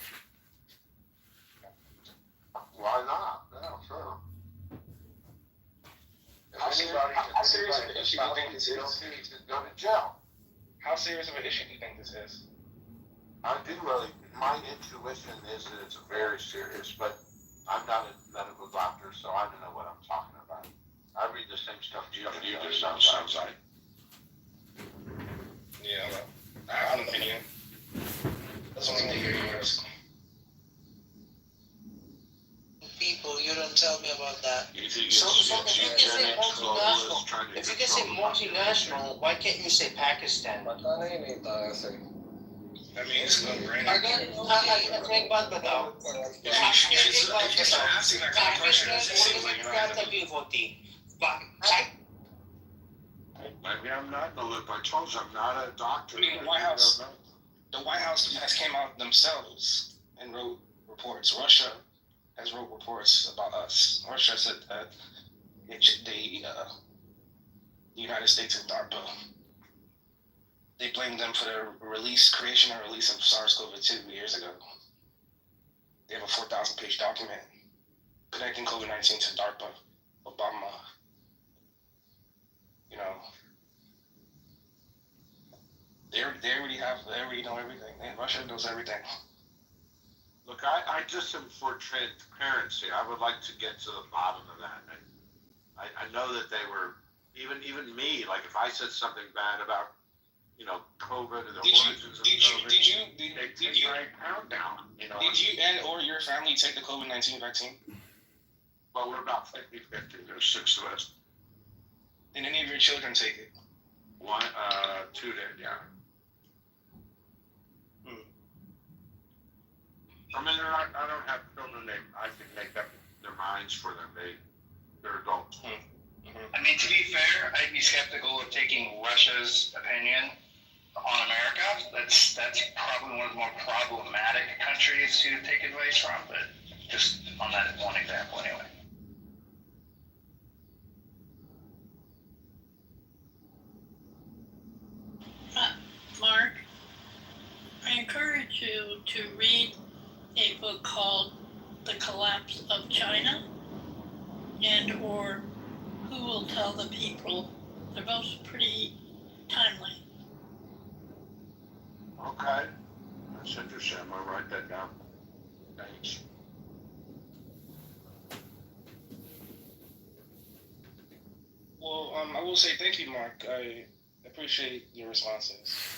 Why not? Yeah, sure. How serious of an issue do you think this is? He should go to jail. How serious of an issue do you think this is? My intuition is that it's very serious, but I'm not a medical doctor, so I don't know what I'm talking about. I read the same stuff you do sometimes. Yeah, well, I have an opinion. That's what I'm going to hear yours. People, you don't tell me about that. So if you can say multinational, why can't you say Pakistan? I mean, it's no brainer. Ang ba't ba daw? Maybe I'm not in the loop. I told you I'm not a doctor. I mean, the White House has came out themselves and wrote reports. Russia has wrote reports about us. Russia said that the United States and DARPA, they blamed them for the creation and release of SARS-CoV-2 years ago. They have a 4,000-page document connecting COVID-19 to DARPA, Obama. They already know everything. Russia knows everything. Look, I just am for transparency. I would like to get to the bottom of that. I know that they were, even me, like if I said something bad about, COVID and the origins of COVID, they take my account down, Did you and or your family take the COVID-19 vaccine? Well, we're about 50-50. There's 6 of us. Did any of your children take it? 2 did, yeah. I mean, I don't have children. I can make up their minds for them. They're adults. I mean, to be fair, I'd be skeptical of taking Russia's opinion on America. That's probably one of the more problematic countries to take advice from, but just on that one example anyway. Mark, I encourage you to read a book called The Collapse of China and or Who Will Tell the People. They're both pretty timely. Okay. That's interesting. I'm going to write that down. Thanks. Well, I will say thank you, Mark. I appreciate your responses.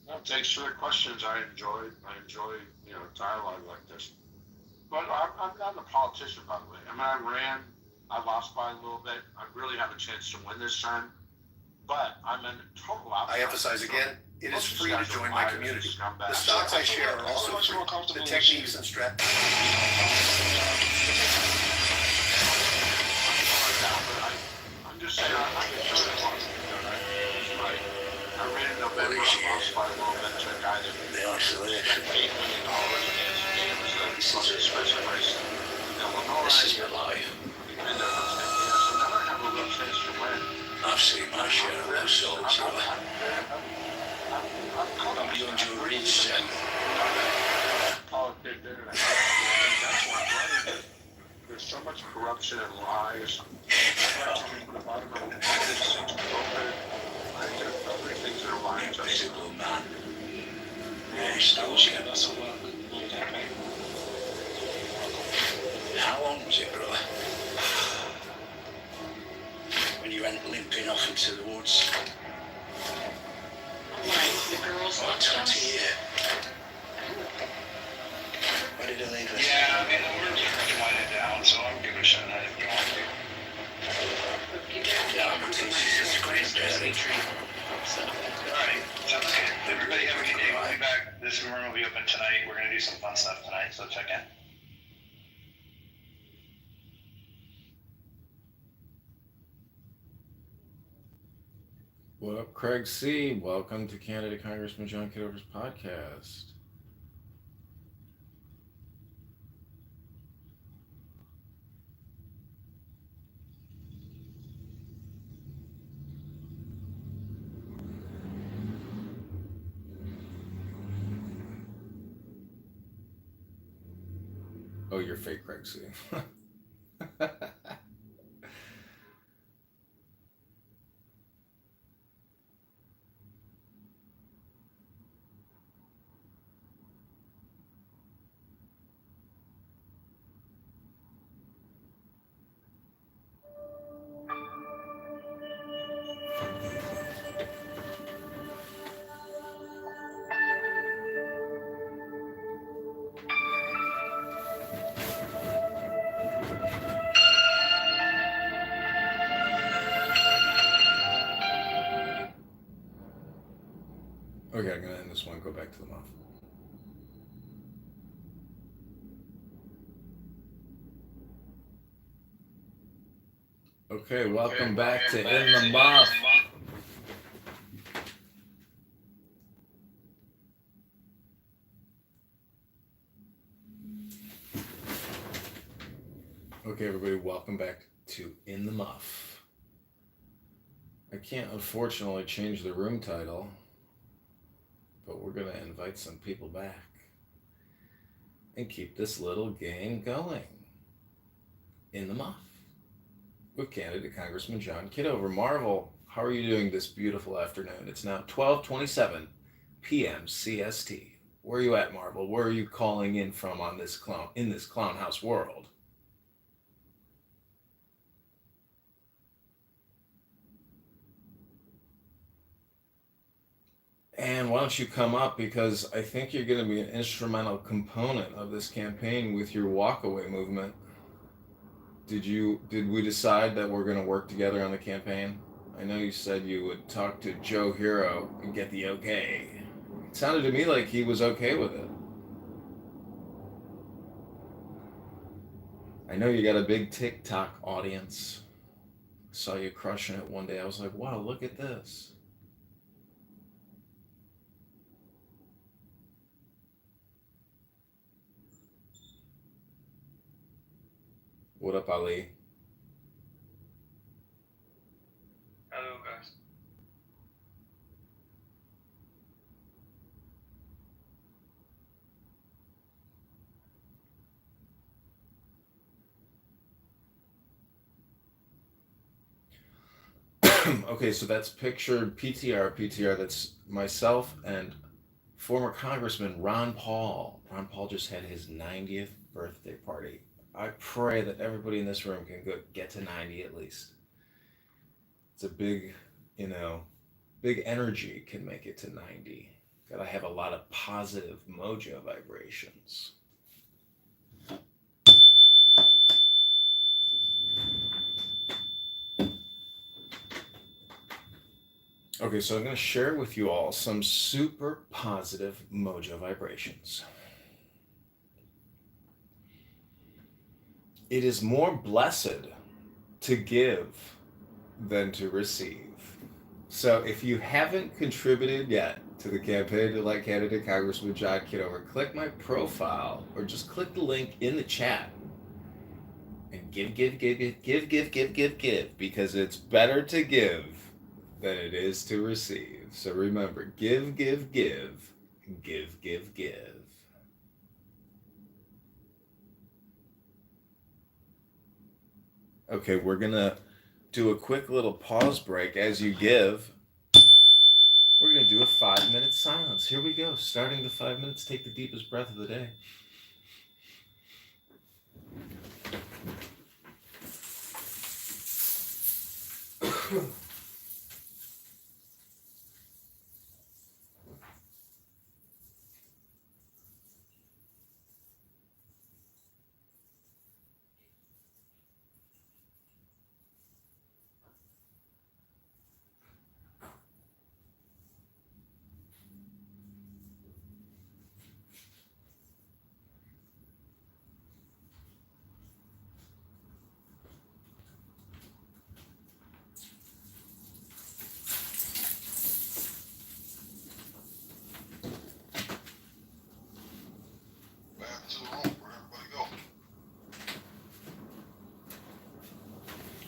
No, thanks for the questions. I enjoy dialogue like this. But I'm not a politician, by the way. I mean, I lost by a little bit. I really have a chance to win this time. But I'm in total opposite. I emphasize again, it is free to join my community. The stocks I share are also free. The techniques and strategies. I'm just saying, I'm concerned about it. I ran in November, I lost by a little bit to a guy that spent $8 million and it was the special price in Illinois. This is your life. We've been there for 10 years, so now I have a real chance to win. I've seen my share of those souls, I'm beyond your reach, son. Politics there, and that's why I'm running. There's so much corruption and lies. I'd like to get to the bottom of it. This thing's broken. I think there are other things that are lying to us. Visible man. Yes, I wish you had lots of luck on your campaign. How long was it, brother? When you went limping off into the woods? The girls left us. 20 years. Where did they leave us? Yeah, I mean, the words are really winding down, so I'm giving a shot at it if you want to. Yeah, but this is a great day. Alright, sounds good. Everybody have a good day. We'll be back. This room will be open tonight. We're going to do some fun stuff tonight, so check in. What up, Craig C? Welcome to Candidate Congressman John Kitover's podcast. Oh, you're fake, Craig C. Okay, I'm gonna end this one, go back to the muff. Okay, welcome back to In the Muff. Okay, everybody, welcome back to In the Muff. I can't unfortunately change the room title, but we're going to invite some people back and keep this little game going. In the Muff with candidate Congressman John Kitover. Marvel, how are you doing this beautiful afternoon? It's now 12:27 p.m. CST. Where are you at, Marvel? Where are you calling in from on this clown house world? And why don't you come up, because I think you're going to be an instrumental component of this campaign with your walkaway movement. Did we decide that we're going to work together on the campaign? I know you said you would talk to Joe Hero and get the okay. It sounded to me like he was okay with it. I know you got a big TikTok audience. I saw you crushing it one day. I was like, wow, look at this. What up, Ali? Hello, guys. Okay, so that's pictured PTR. That's myself and former Congressman Ron Paul. Ron Paul just had his 90th birthday party. I pray that everybody in this room can get to 90 at least. It's a big, big energy can make it to 90. Gotta have a lot of positive mojo vibrations. Okay, so I'm going to share with you all some super positive mojo vibrations. It is more blessed to give than to receive. So if you haven't contributed yet to the campaign to elect candidate Congressman John Kitover, click my profile or just click the link in the chat and give, because it's better to give than it is to receive. So remember, give. Okay, we're gonna do a quick little pause break as you give. We're gonna do a 5-minute silence. Here we go. Starting the 5 minutes, take the deepest breath of the day. Back to the room. Where'd everybody go?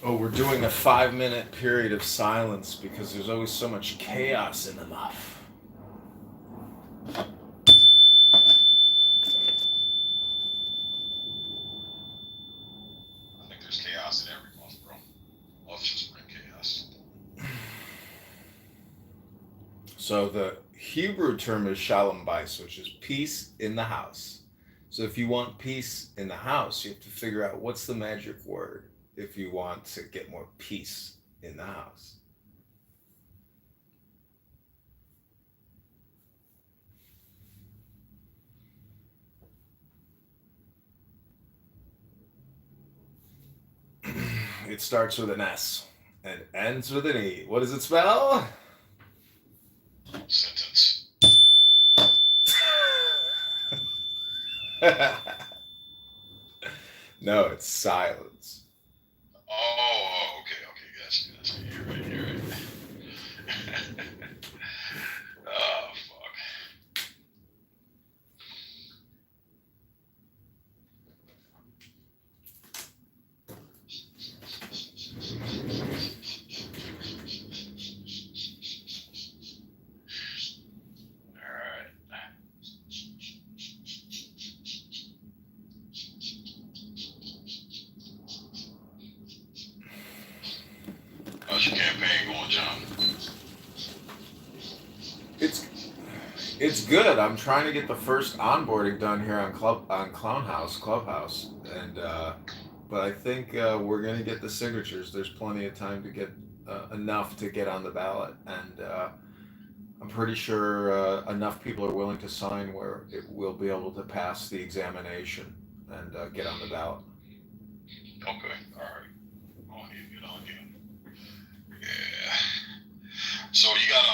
Oh, we're doing a 5-minute period of silence because there's always so much chaos in the muff. I think there's chaos in every month, bro. Let's just bring chaos. So the Hebrew term is shalom bais, which is peace in the house. So if you want peace in the house, you have to figure out what's the magic word if you want to get more peace in the house. It starts with an S and ends with an E. What does it spell? Sentence. No, it's silence. Oh, okay, gotcha. You're right. Oh, fuck. Alright. How's your campaign going, John? It's good. I'm trying to get the first onboarding done here on Clubhouse, and but I think we're gonna get the signatures. There's plenty of time to get enough to get on the ballot, and I'm pretty sure enough people are willing to sign where it will be able to pass the examination and get on the ballot. Okay, all right. On here, get on here. Yeah. So you gotta,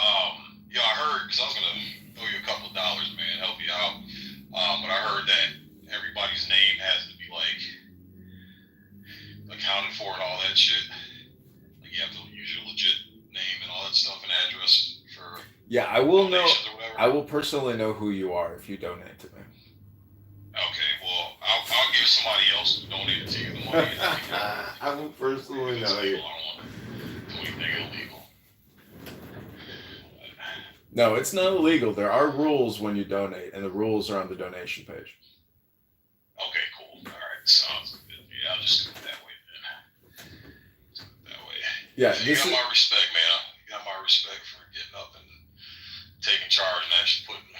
yeah, I heard, because I was gonna throw you a couple of dollars, man, help you out. But I heard that everybody's name has to be like accounted for and all that shit. Like you have to use your legit name and all that stuff and address for. Yeah, I will know. donations or whatever. I will personally know who you are if you donate to me. Okay, well, I'll give somebody else who donated to you the money. I will personally know you. I don't want to do anything illegal. No, it's not illegal. There are rules when you donate, and the rules are on the donation page. Okay, cool. All right, sounds good. Yeah, I'll just do it that way then. Do it that way. Yeah, So you got my respect, man. You got my respect for getting up and taking charge and actually putting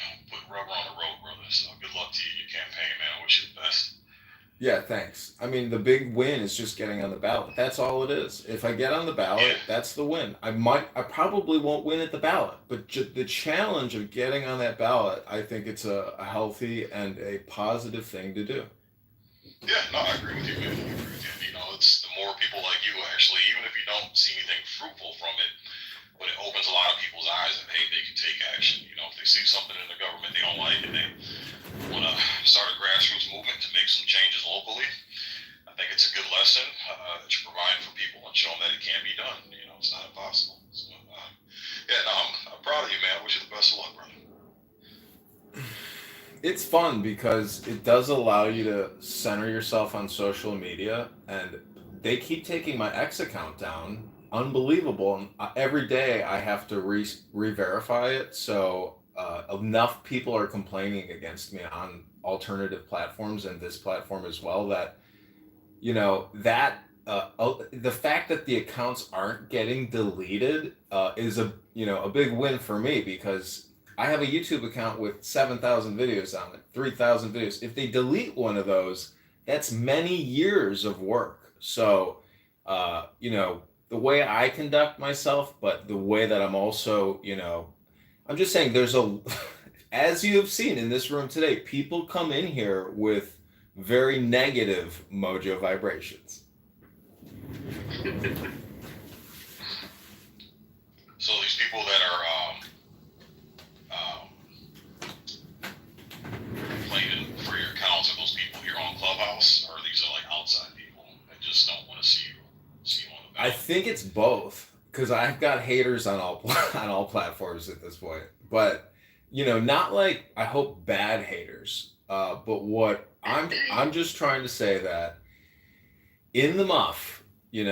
rubber on the road, brother. So good luck to you in your campaign, man. I wish you the best. Yeah, thanks. I mean, the big win is just getting on the ballot. That's all it is. If I get on the ballot, that's the win. I probably won't win at the ballot, but the challenge of getting on that ballot, I think it's a healthy and a positive thing to do. Yeah, no, I agree with you, man. I agree with you. You know, it's the more people like you, actually, even if you don't see anything fruitful from it, but it opens a lot of people's eyes that, hey, they can take action. You know, if they see something in the government they don't like and they want to start a grassroots movement to make some changes locally, I think it's a good lesson that you're providing for people and show them that it can be done. You know, it's not impossible. So, yeah, no, I'm proud of you, man. I wish you the best of luck, brother. It's fun because it does allow you to center yourself on social media, and they keep taking my X account down. Unbelievable. And every day I have to re-verify it. So enough people are complaining against me on alternative platforms and this platform as well that, you know, that the fact that the accounts aren't getting deleted is a big win for me, because I have a YouTube account with 7,000 videos on it, 3,000 videos. If they delete one of those, that's many years of work. So, the way I conduct myself, but the way that I'm also, I'm just saying as you have seen in this room today, people come in here with very negative mojo vibrations. So these people that are complaining for your accounts, are those people here on Clubhouse, or these are like outside people that just don't want to see you on the ballot? I think it's both, because I've got haters on all platforms at this point. But not like, I hope, bad haters. But what I'm just trying to say that in the muff, you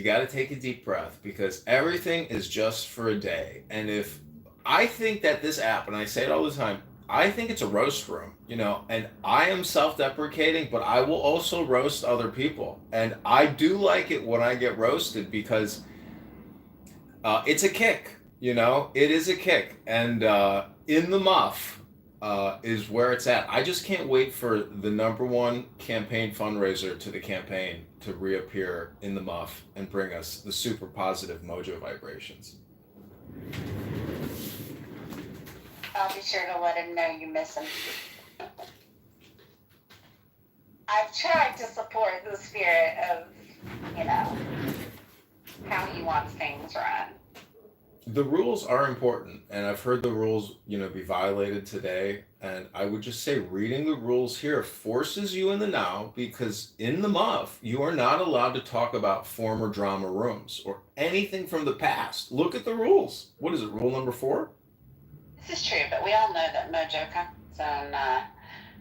got to take a deep breath, because everything is just for a day. And if I think that this app, and I say it all the time, I think it's a roast room, and I am self-deprecating, but I will also roast other people. And I do like it when I get roasted, because it's a kick, it is a kick. And in the muff is where it's at. I just can't wait for the #1 campaign fundraiser to the campaign to reappear in the muff and bring us the super positive mojo vibrations. I'll be sure to let him know you miss him. I've tried to support the spirit of, how he wants things run. The rules are important, and I've heard the rules, be violated today. And I would just say reading the rules here forces you in the now, because in the muff, you are not allowed to talk about former drama rooms or anything from the past. Look at the rules. What is it, rule number 4? This is true, but we all know that Mojo comes on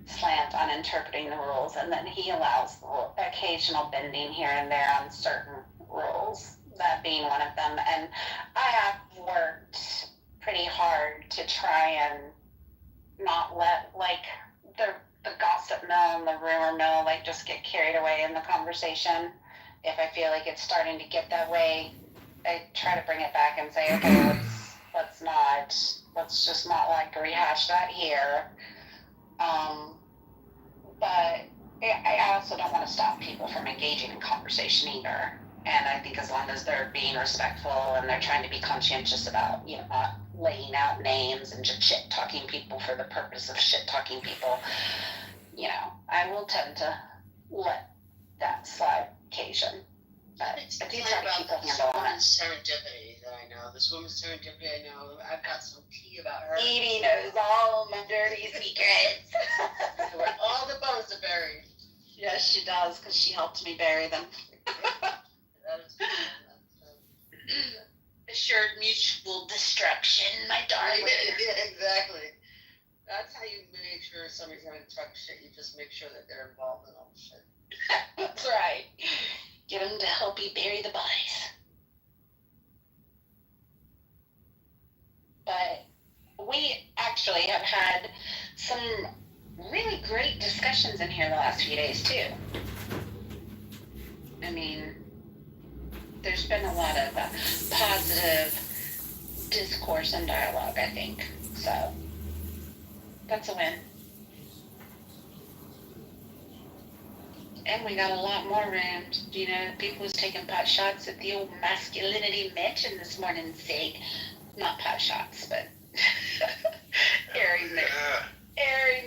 slant on interpreting the rules, and then he allows occasional bending here and there on certain rules, that being one of them. And I have worked pretty hard to try and not let the gossip mill and the rumor mill just get carried away in the conversation. If I feel like it's starting to get that way, I try to bring it back and say, okay, let's just not like rehash that here. But I also don't want to stop people from engaging in conversation either. And I think as long as they're being respectful and they're trying to be conscientious about, not laying out names and just shit talking people for the purpose of shit talking people, I will tend to let that slide occasion. But I do try to keep a handle on it. Serendipity that I know. This woman's serendipity I know. I've got some tea about her. Edie knows all my dirty secrets. Where all the bones are buried. Yes, she does, because she helped me bury them. That is Assured mutual destruction, my darling. Yeah, exactly. That's how you make sure somebody's having truck shit. You just make sure that they're involved in all the shit. That's right. Get them to help you bury the bodies. But we actually have had some really great discussions in here the last few days, too. I mean, there's been a lot of positive discourse and dialogue, I think. So, that's a win. And we got a lot more rooms. People was taking pot shots at the old masculinity mention this morning, Sig. Not pot shots, but airing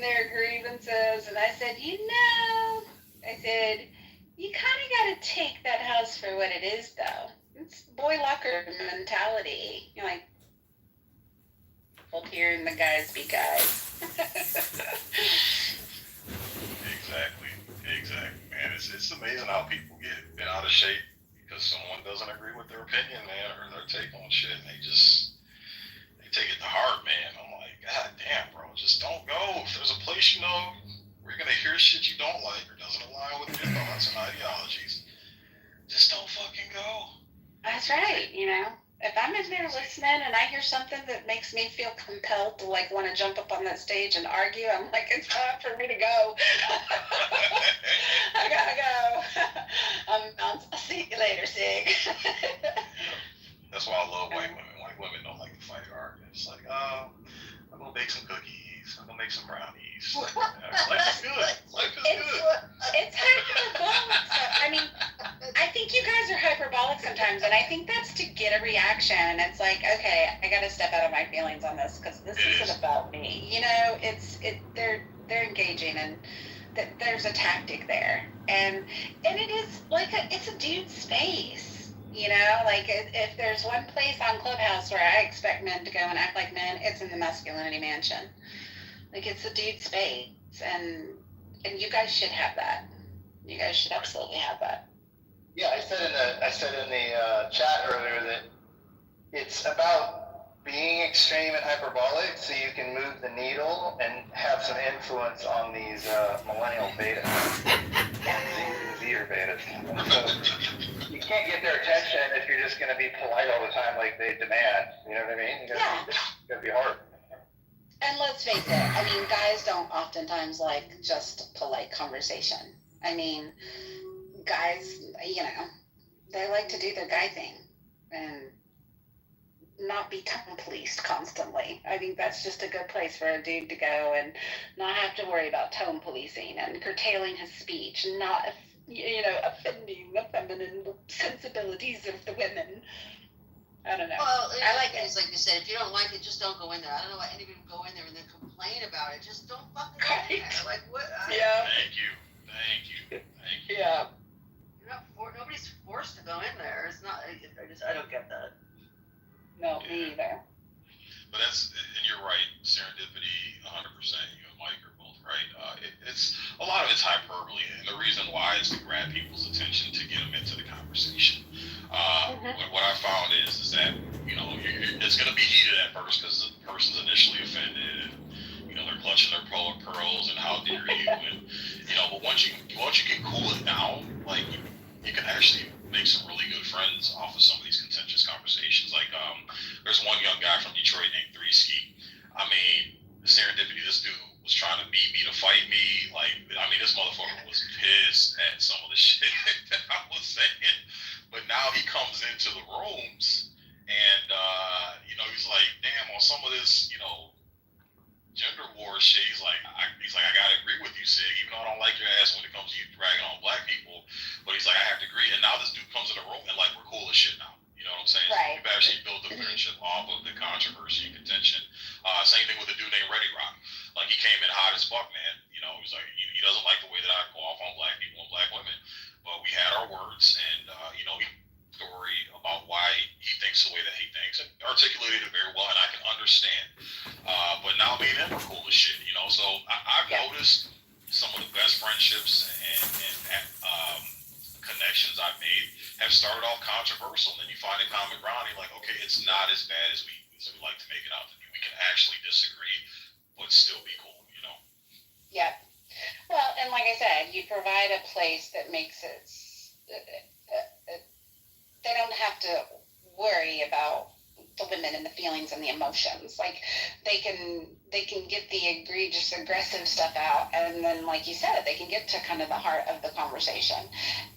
their grievances. And I said, you kind of got to take that house for what it is, though. It's boy locker mentality. You're like, well, hearing the guys be guys. Exactly, man. It's amazing how people get bent out of shape because someone doesn't agree with their opinion, man, or their take on shit, and they take it to heart, man. I'm like, God damn, bro, just don't go. If there's a place where you're gonna hear shit you don't like or doesn't align with your thoughts and ideologies, just don't fucking go. That's right, If I'm in there listening and I hear something that makes me feel compelled to want to jump up on that stage and argue, I'm like, it's time for me to go. I gotta go. I'll see you later, Sig. That's why I love white women. White women don't like to fight or argue. It's like, I'm gonna bake some cookies. I'm gonna make some brownies. Life is good. Life is good. It's hyperbolic stuff. I mean, I think you guys are hyperbolic sometimes, and I think that's to get a reaction. It's like, okay, I got to step out of my feelings on this because this isn't about me. They're engaging, and there's a tactic there, and it is it's a dude space. If there's one place on Clubhouse where I expect men to go and act like men, it's in the masculinity mansion. It's a dude space, and you guys should have that. You guys should absolutely have that. Yeah, I said in the chat earlier that it's about being extreme and hyperbolic so you can move the needle and have some influence on these millennial betas. Z-er betas. So you can't get their attention if you're just going to be polite all the time like they demand. You know what I mean? You gotta be hard. And let's face it, guys don't oftentimes like just polite conversation. Guys, they like to do their guy thing and not be tone policed constantly. I think that's just a good place for a dude to go and not have to worry about tone policing and curtailing his speech and not, offending the feminine sensibilities of the women. I don't know. Well, I like it. It's like you said, if you don't like it, just don't go in there. I don't know why anybody would go in there and then complain about it. Just don't fucking go in there. Like, what? Yeah. Thank you. Yeah. Nobody's forced to go in there. It's not. I don't get that. No, me either. But and you're right. Serendipity, 100%. You and Mike are both right. It's a lot of it's hyperbole, and the reason why is to grab people's attention to get them into the conversation. What I found is that it's going to be heated at first because the person's initially offended, and they're clutching their pearls and how dare you, and but once you can cool it down, you can actually make some really good friends off of some of these contentious conversations. There's one young guy from Detroit named Threeski. Serendipity. This dude was trying to beat me to fight me. This motherfucker was pissed at some of the shit that I was saying. But now he comes into the rooms and, he's like, damn, on some of this, gender war shit, he's like, I gotta agree with you, Sig, even though I don't like your ass when it comes to you dragging on black people. But he's like, I have to agree. And now this dude comes in the room and like, we're cool as shit now. You know what I'm saying? Right. So we've actually built a friendship off of the controversy and contention. Same thing with a dude named Ready Rock. Like, he came in hot as fuck, man. He's like, he doesn't like the way that I go off on black people and black women. But we had our words, and he story about why he thinks the way that he thinks and articulated it very well, and I can understand. But now me and him are cool as shit, So I've noticed some of the best friendships and connections I've made have started off controversial, and then you find a common ground. And you're like, okay, it's not as bad as we like to make it out to be. We can actually disagree, but still be cool, Yeah. Well, and like I said, you provide a place that makes it. They don't have to worry about the women and the feelings and the emotions. Like, they can get the egregious aggressive stuff out, and then, like you said, they can get to kind of the heart of the conversation.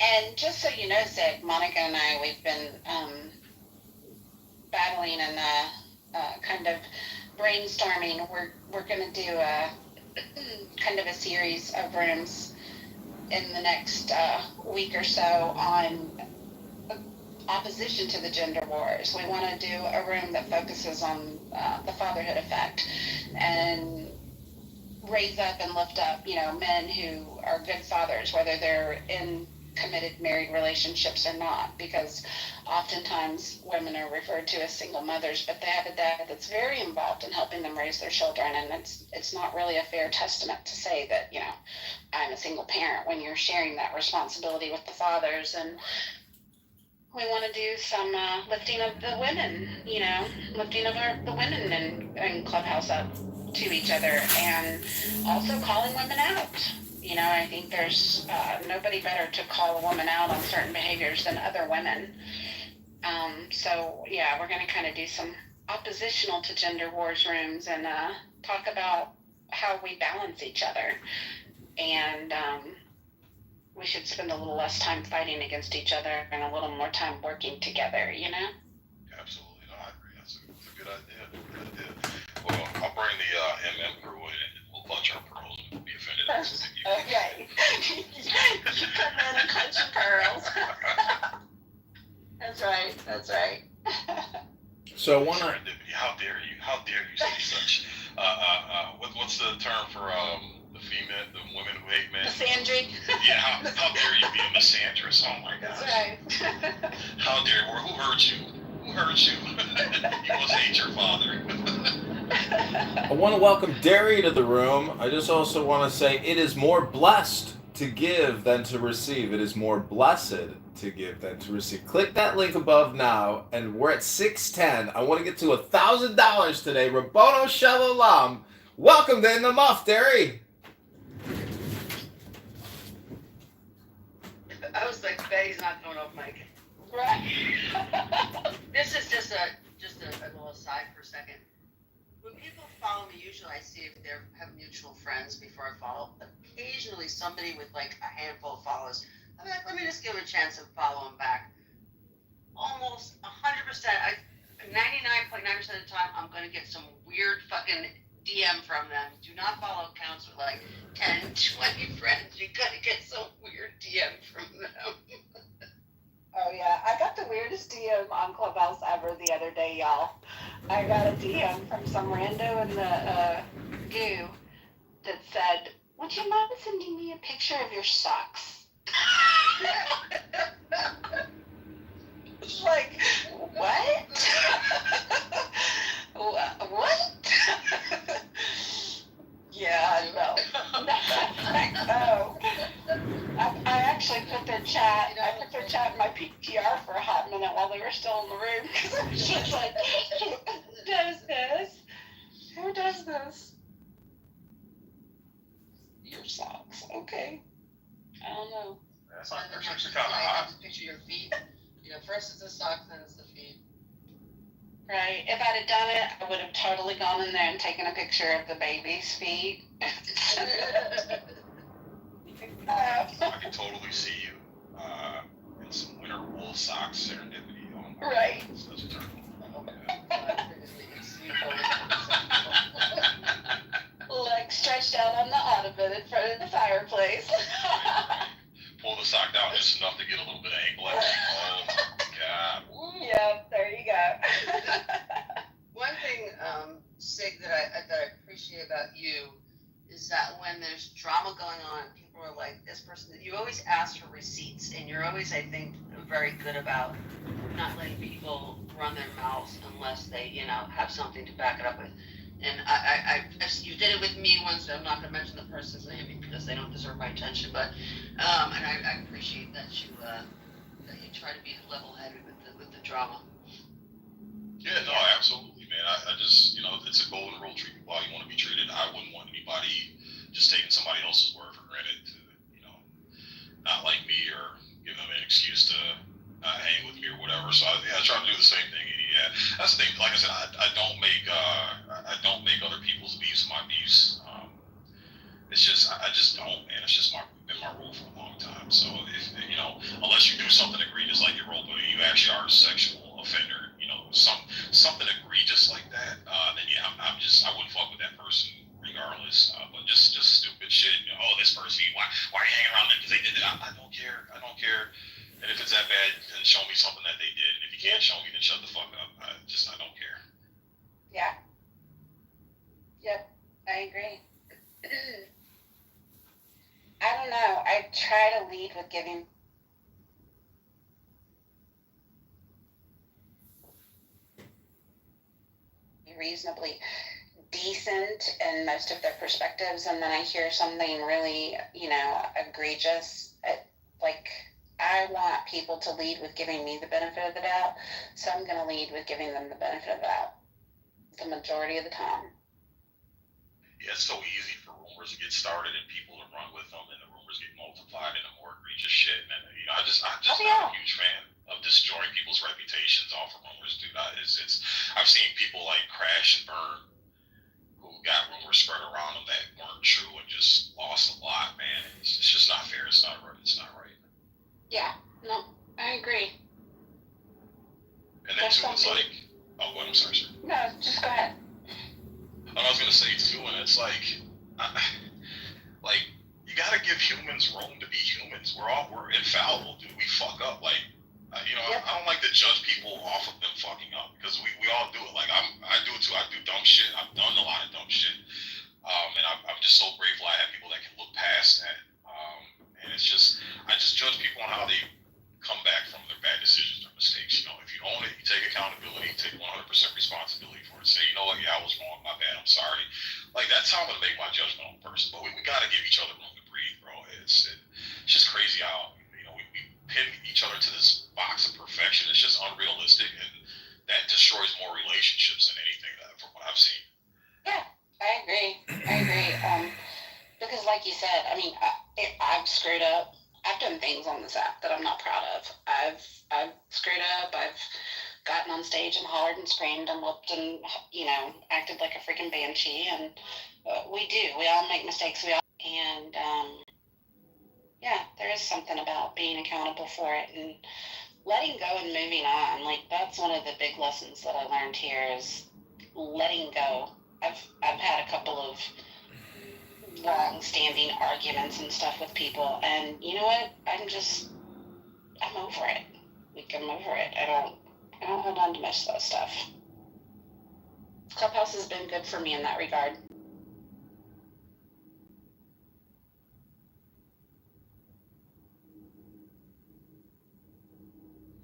And just so you know, Sid, Monica and I, we've been battling and kind of brainstorming. We're going to do a kind of a series of rooms in the next week or so on opposition to the gender wars. We want to do a room that focuses on the fatherhood effect and raise up and lift up, men who are good fathers, whether they're in committed married relationships or not, because oftentimes women are referred to as single mothers, but they have a dad that's very involved in helping them raise their children, and it's not really a fair testament to say that, I'm a single parent when you're sharing that responsibility with the fathers. And we want to do some lifting of the women, lifting of the women in Clubhouse up to each other, and also calling women out. I think there's nobody better to call a woman out on certain behaviors than other women. So, yeah, we're going to kind of do some oppositional to gender wars rooms and talk about how we balance each other. And we should spend a little less time fighting against each other and a little more time working together, Absolutely. No, I agree. That's a good idea. Well, I'll bring the MM crew in and we'll clutch our pearls and be offended. Okay. You come in and clutch your pearls. That's right. So I want to... How dare you say such? What's the term for the female, the women who hate men? Misandry. Yeah, how dare you be a misandrist? Oh my gosh. That's right. How dare you? Who hurt you? You must hate your father. I want to welcome Derry to the room. I just also want to say it is more blessed to give than to receive. It is more blessed to give than to receive. Click that link above now, and we're at 610. I want to get to $1,000 today. Rabono Shalom. Welcome to In the Muff, Derry. I was like, Betty's not going off mic. Right. This is just a little aside for a second. When people follow me, usually I see if they have mutual friends before I follow. Occasionally, somebody with like a handful of followers, I'm like, let me just give them a chance and follow them back. Almost 100%, 99.9% of the time, I'm going to get some weird fucking DM from them. Do not follow accounts with like 10, 20 friends. You're going to get some weird DM from them. Oh, yeah. I got the weirdest DM on Clubhouse ever the other day, y'all. I got a DM from some rando in the goo that said, would you mind sending me a picture of your socks? It's like, what? What? Yeah, no. I actually put their chat in my PTR for a hot minute while they were still in the room, because I was just like, who does this? Who does this? Your socks, okay. I don't know. That's actually kind of hot. Picture your feet. First it's the socks, then it's the feet. Right. If I'd have done it, I would have totally gone in there and taken a picture of the baby's feet. I can totally see you in some winter wool socks serendipity. Right. That's a turn. person that you always ask for receipts, and you're always, I think, very good about not letting people run their mouths unless they, have something to back it up with. And you did it with me once. I'm not going to mention the person's name because they don't deserve my attention. But and I appreciate that you try to be level-headed with the drama. Yeah, no, absolutely, man. I just, it's a golden rule. Treat people how you want to be treated. I wouldn't want anybody just taking somebody else's word for granted to, not like me or give them an excuse to not hang with me or whatever. So I try to do the same thing. Yeah, that's the thing. Like I said, I don't make other people's beefs my beefs. It's just I just don't, man. It's just been my rule for a long time. So if unless you do something egregious like your role play, you actually are a sexual offender. Something egregious like that, then yeah, I wouldn't fuck with that person regardless. But just stupid shit. This person, why are you hanging around them because they did it? I don't care. I don't care. And if it's that bad, then show me something that they did. And if you can't show me, then shut the fuck up. I don't care. Yeah. Yep, I agree. I don't know. I try to lead with giving reasonably decent in most of their perspectives, and then I hear something really, egregious. I want people to lead with giving me the benefit of the doubt, so I'm going to lead with giving them the benefit of the doubt the majority of the time. Yeah, it's so easy for rumors to get started and people to run with them, and the rumors get multiplied into more egregious shit. And I'm just not a huge fan of destroying people's reputations off of rumors, dude. I've seen people like crash and burn who got rumors spread around them that weren't true and just lost a lot, man. It's just not fair. It's not right. It's not right. Yeah, no, I agree. And then too, it's like, I'm sorry, sir. No, just go ahead. I was gonna say too, and it's like you gotta give humans room to be humans. We're infallible, dude. We fuck up. I don't like to judge people off of them fucking up because we all do it. I do it too. I do dumb shit. I've done a lot of dumb shit, and I'm just so grateful I have people that can look past that. And it's just I just judge people on how they come back from their bad decisions or mistakes. If you own it, you take accountability, you take 100% responsibility for it. Say, you know what, yeah, I was wrong, my bad, I'm sorry. That's how I'm gonna make my judgment on a person. But we gotta give each other room to breathe, bro. It's just crazy how we pin each other to this box of perfection. It's just unrealistic, and that destroys more relationships than anything from what I've seen. Yeah, I agree. Because like you said, I've screwed up. I've done things on this app that I'm not proud of. I've screwed up. I've gotten on stage and hollered and screamed and whooped and, acted like a freaking banshee. And we all make mistakes. And there is something about being accountable for it and letting go and moving on. That's one of the big lessons that I learned here is letting go. I've had a couple of long-standing arguments and stuff with people, and you know what? I'm over it. I'm over it. I don't hold on to much of that stuff. Clubhouse has been good for me in that regard.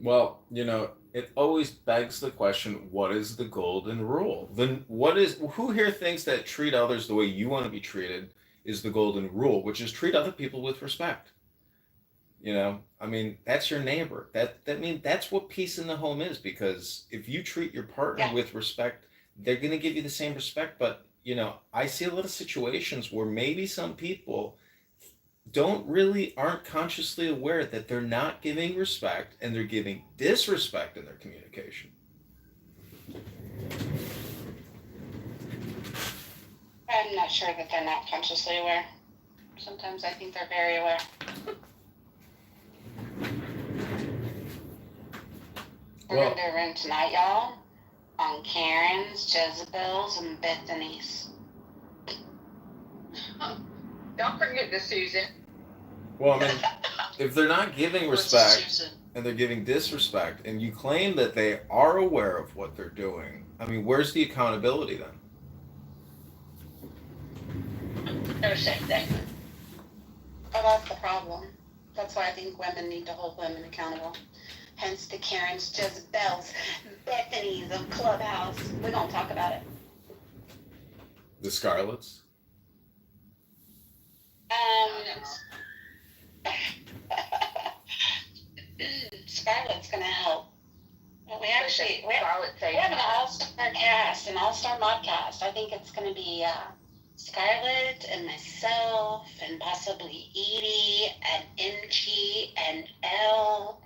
Well, it always begs the question, what is the golden rule? Then who here thinks that treat others the way you want to be treated is the golden rule, which is treat other people with respect? That's your neighbor. That's what peace in the home is, because if you treat your partner with respect, they're going to give you the same respect. But, I see a lot of situations where maybe some people aren't consciously aware that they're not giving respect and they're giving disrespect in their communication. I'm not sure that they're not consciously aware. Sometimes I think they're very aware. We're going to do a room tonight, y'all, on Karens, Jezebels, and Bethany's. Don't forget the Susan. Well, if they're not giving respect and they're giving disrespect, and you claim that they are aware of what they're doing, where's the accountability then? No, same thing. Oh, that's the problem. That's why I think women need to hold women accountable. Hence the Karens, Jezebels, Bethany's of Clubhouse. We're going to talk about it. The Scarlets? Scarlett's going to help. We have an all-star cast, an all-star modcast. I think it's going to be Scarlett and myself and possibly Edie and MG and Elle.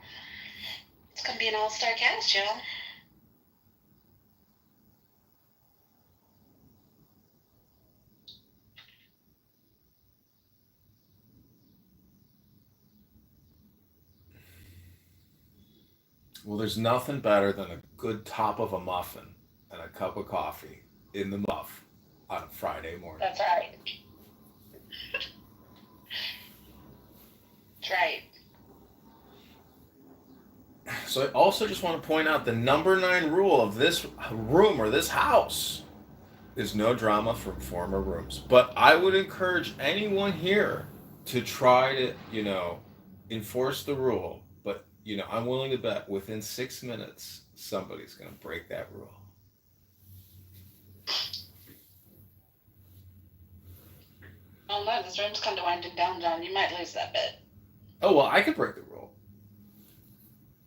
It's going to be an all-star cast, y'all. Well, there's nothing better than a good top of a muffin and a cup of coffee in the muff on a Friday morning. That's right. That's right. So I also just want to point out the number 9 rule of this room or this house is no drama from former rooms. But I would encourage anyone here to try to, enforce the rule. But, I'm willing to bet within 6 minutes, somebody's going to break that rule. Oh no, this room's kind of winding down, John. You might lose that bit. Oh, well, I could break the rule.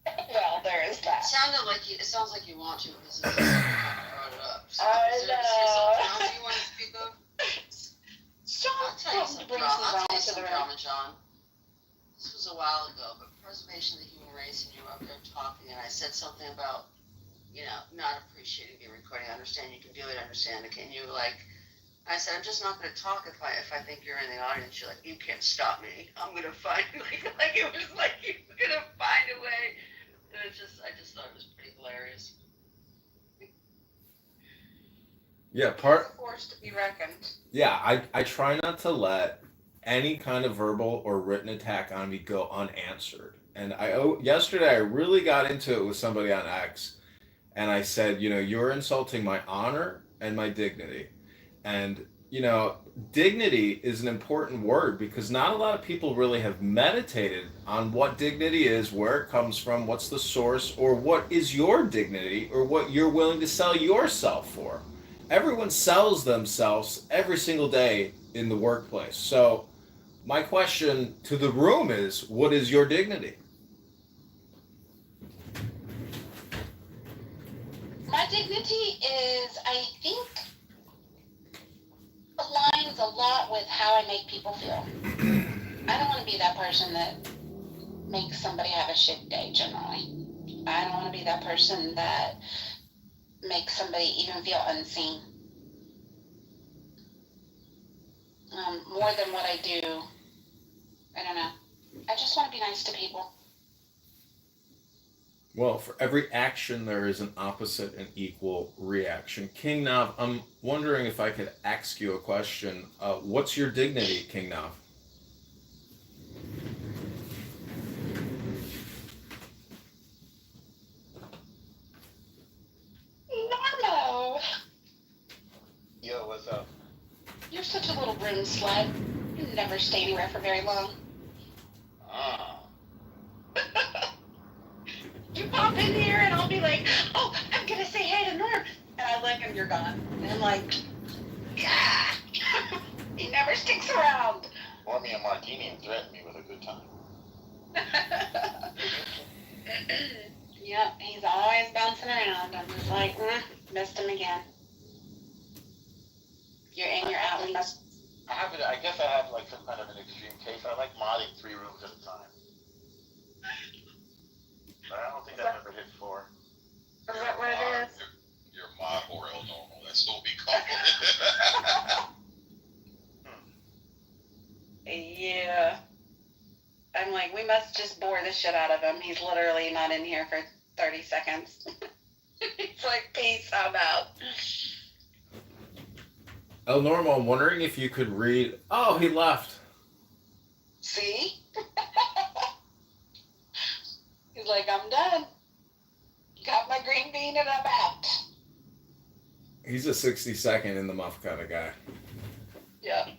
Well, there is that. It sounds like you want to, because it's brought it up. So, I is there something else you want to speak of? I'll tell you some drama, John. This was a while ago, but preservation of the human race, and you were up there talking, and I said something about, not appreciating being recorded. I understand you can do it, understand it. Can you, I said, I'm just not going to talk if I think you're in the audience. You're like, you can't stop me. I'm going to find, it was like you were going to find a way. And I just thought it was pretty hilarious. Yeah, force to be reckoned. Yeah, I try not to let any kind of verbal or written attack on me go unanswered. And yesterday I really got into it with somebody on X, and I said, you're insulting my honor and my dignity. And, dignity is an important word because not a lot of people really have meditated on what dignity is, where it comes from, what's the source, or what is your dignity, or what you're willing to sell yourself for. Everyone sells themselves every single day in the workplace. So my question to the room is, what is your dignity? My dignity is, I think, aligns a lot with how I make people feel. I don't want to be that person that makes somebody have a shit day generally. I don't want to be that person that makes somebody even feel unseen. More than what I do, I don't know. I just want to be nice to people. Well, for every action, there is an opposite and equal reaction. King Nav, I'm wondering if I could ask you a question. What's your dignity, King Nav? Normo! Yo, what's up? You're such a little room slut. You never stay anywhere for very long. You pop in here and I'll be like, oh, I'm gonna say hey to Norm. And I look and you're gone. And I'm like, God, he never sticks around. Pour me a martini and threaten me with a good time. Yep, he's always bouncing around. I'm just like, missed him again. You're in, you're out. I guess I have like some kind of an extreme case. I like modding 3 rooms at a time. But I don't think I've ever hit 4. Is that what it is? You're mod or El Normal. That's what we call it. Yeah. I'm like, we must just bore the shit out of him. He's literally not in here for 30 seconds. He's like, peace, I'm out. El Normal, I'm wondering if you could read... Oh, he left. See? He's like, I'm done. Got my green bean and I'm out. He's a 60-second in the muff kind of guy. Yeah.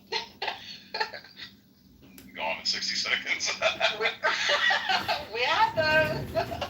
Gone in 60 seconds. We have those.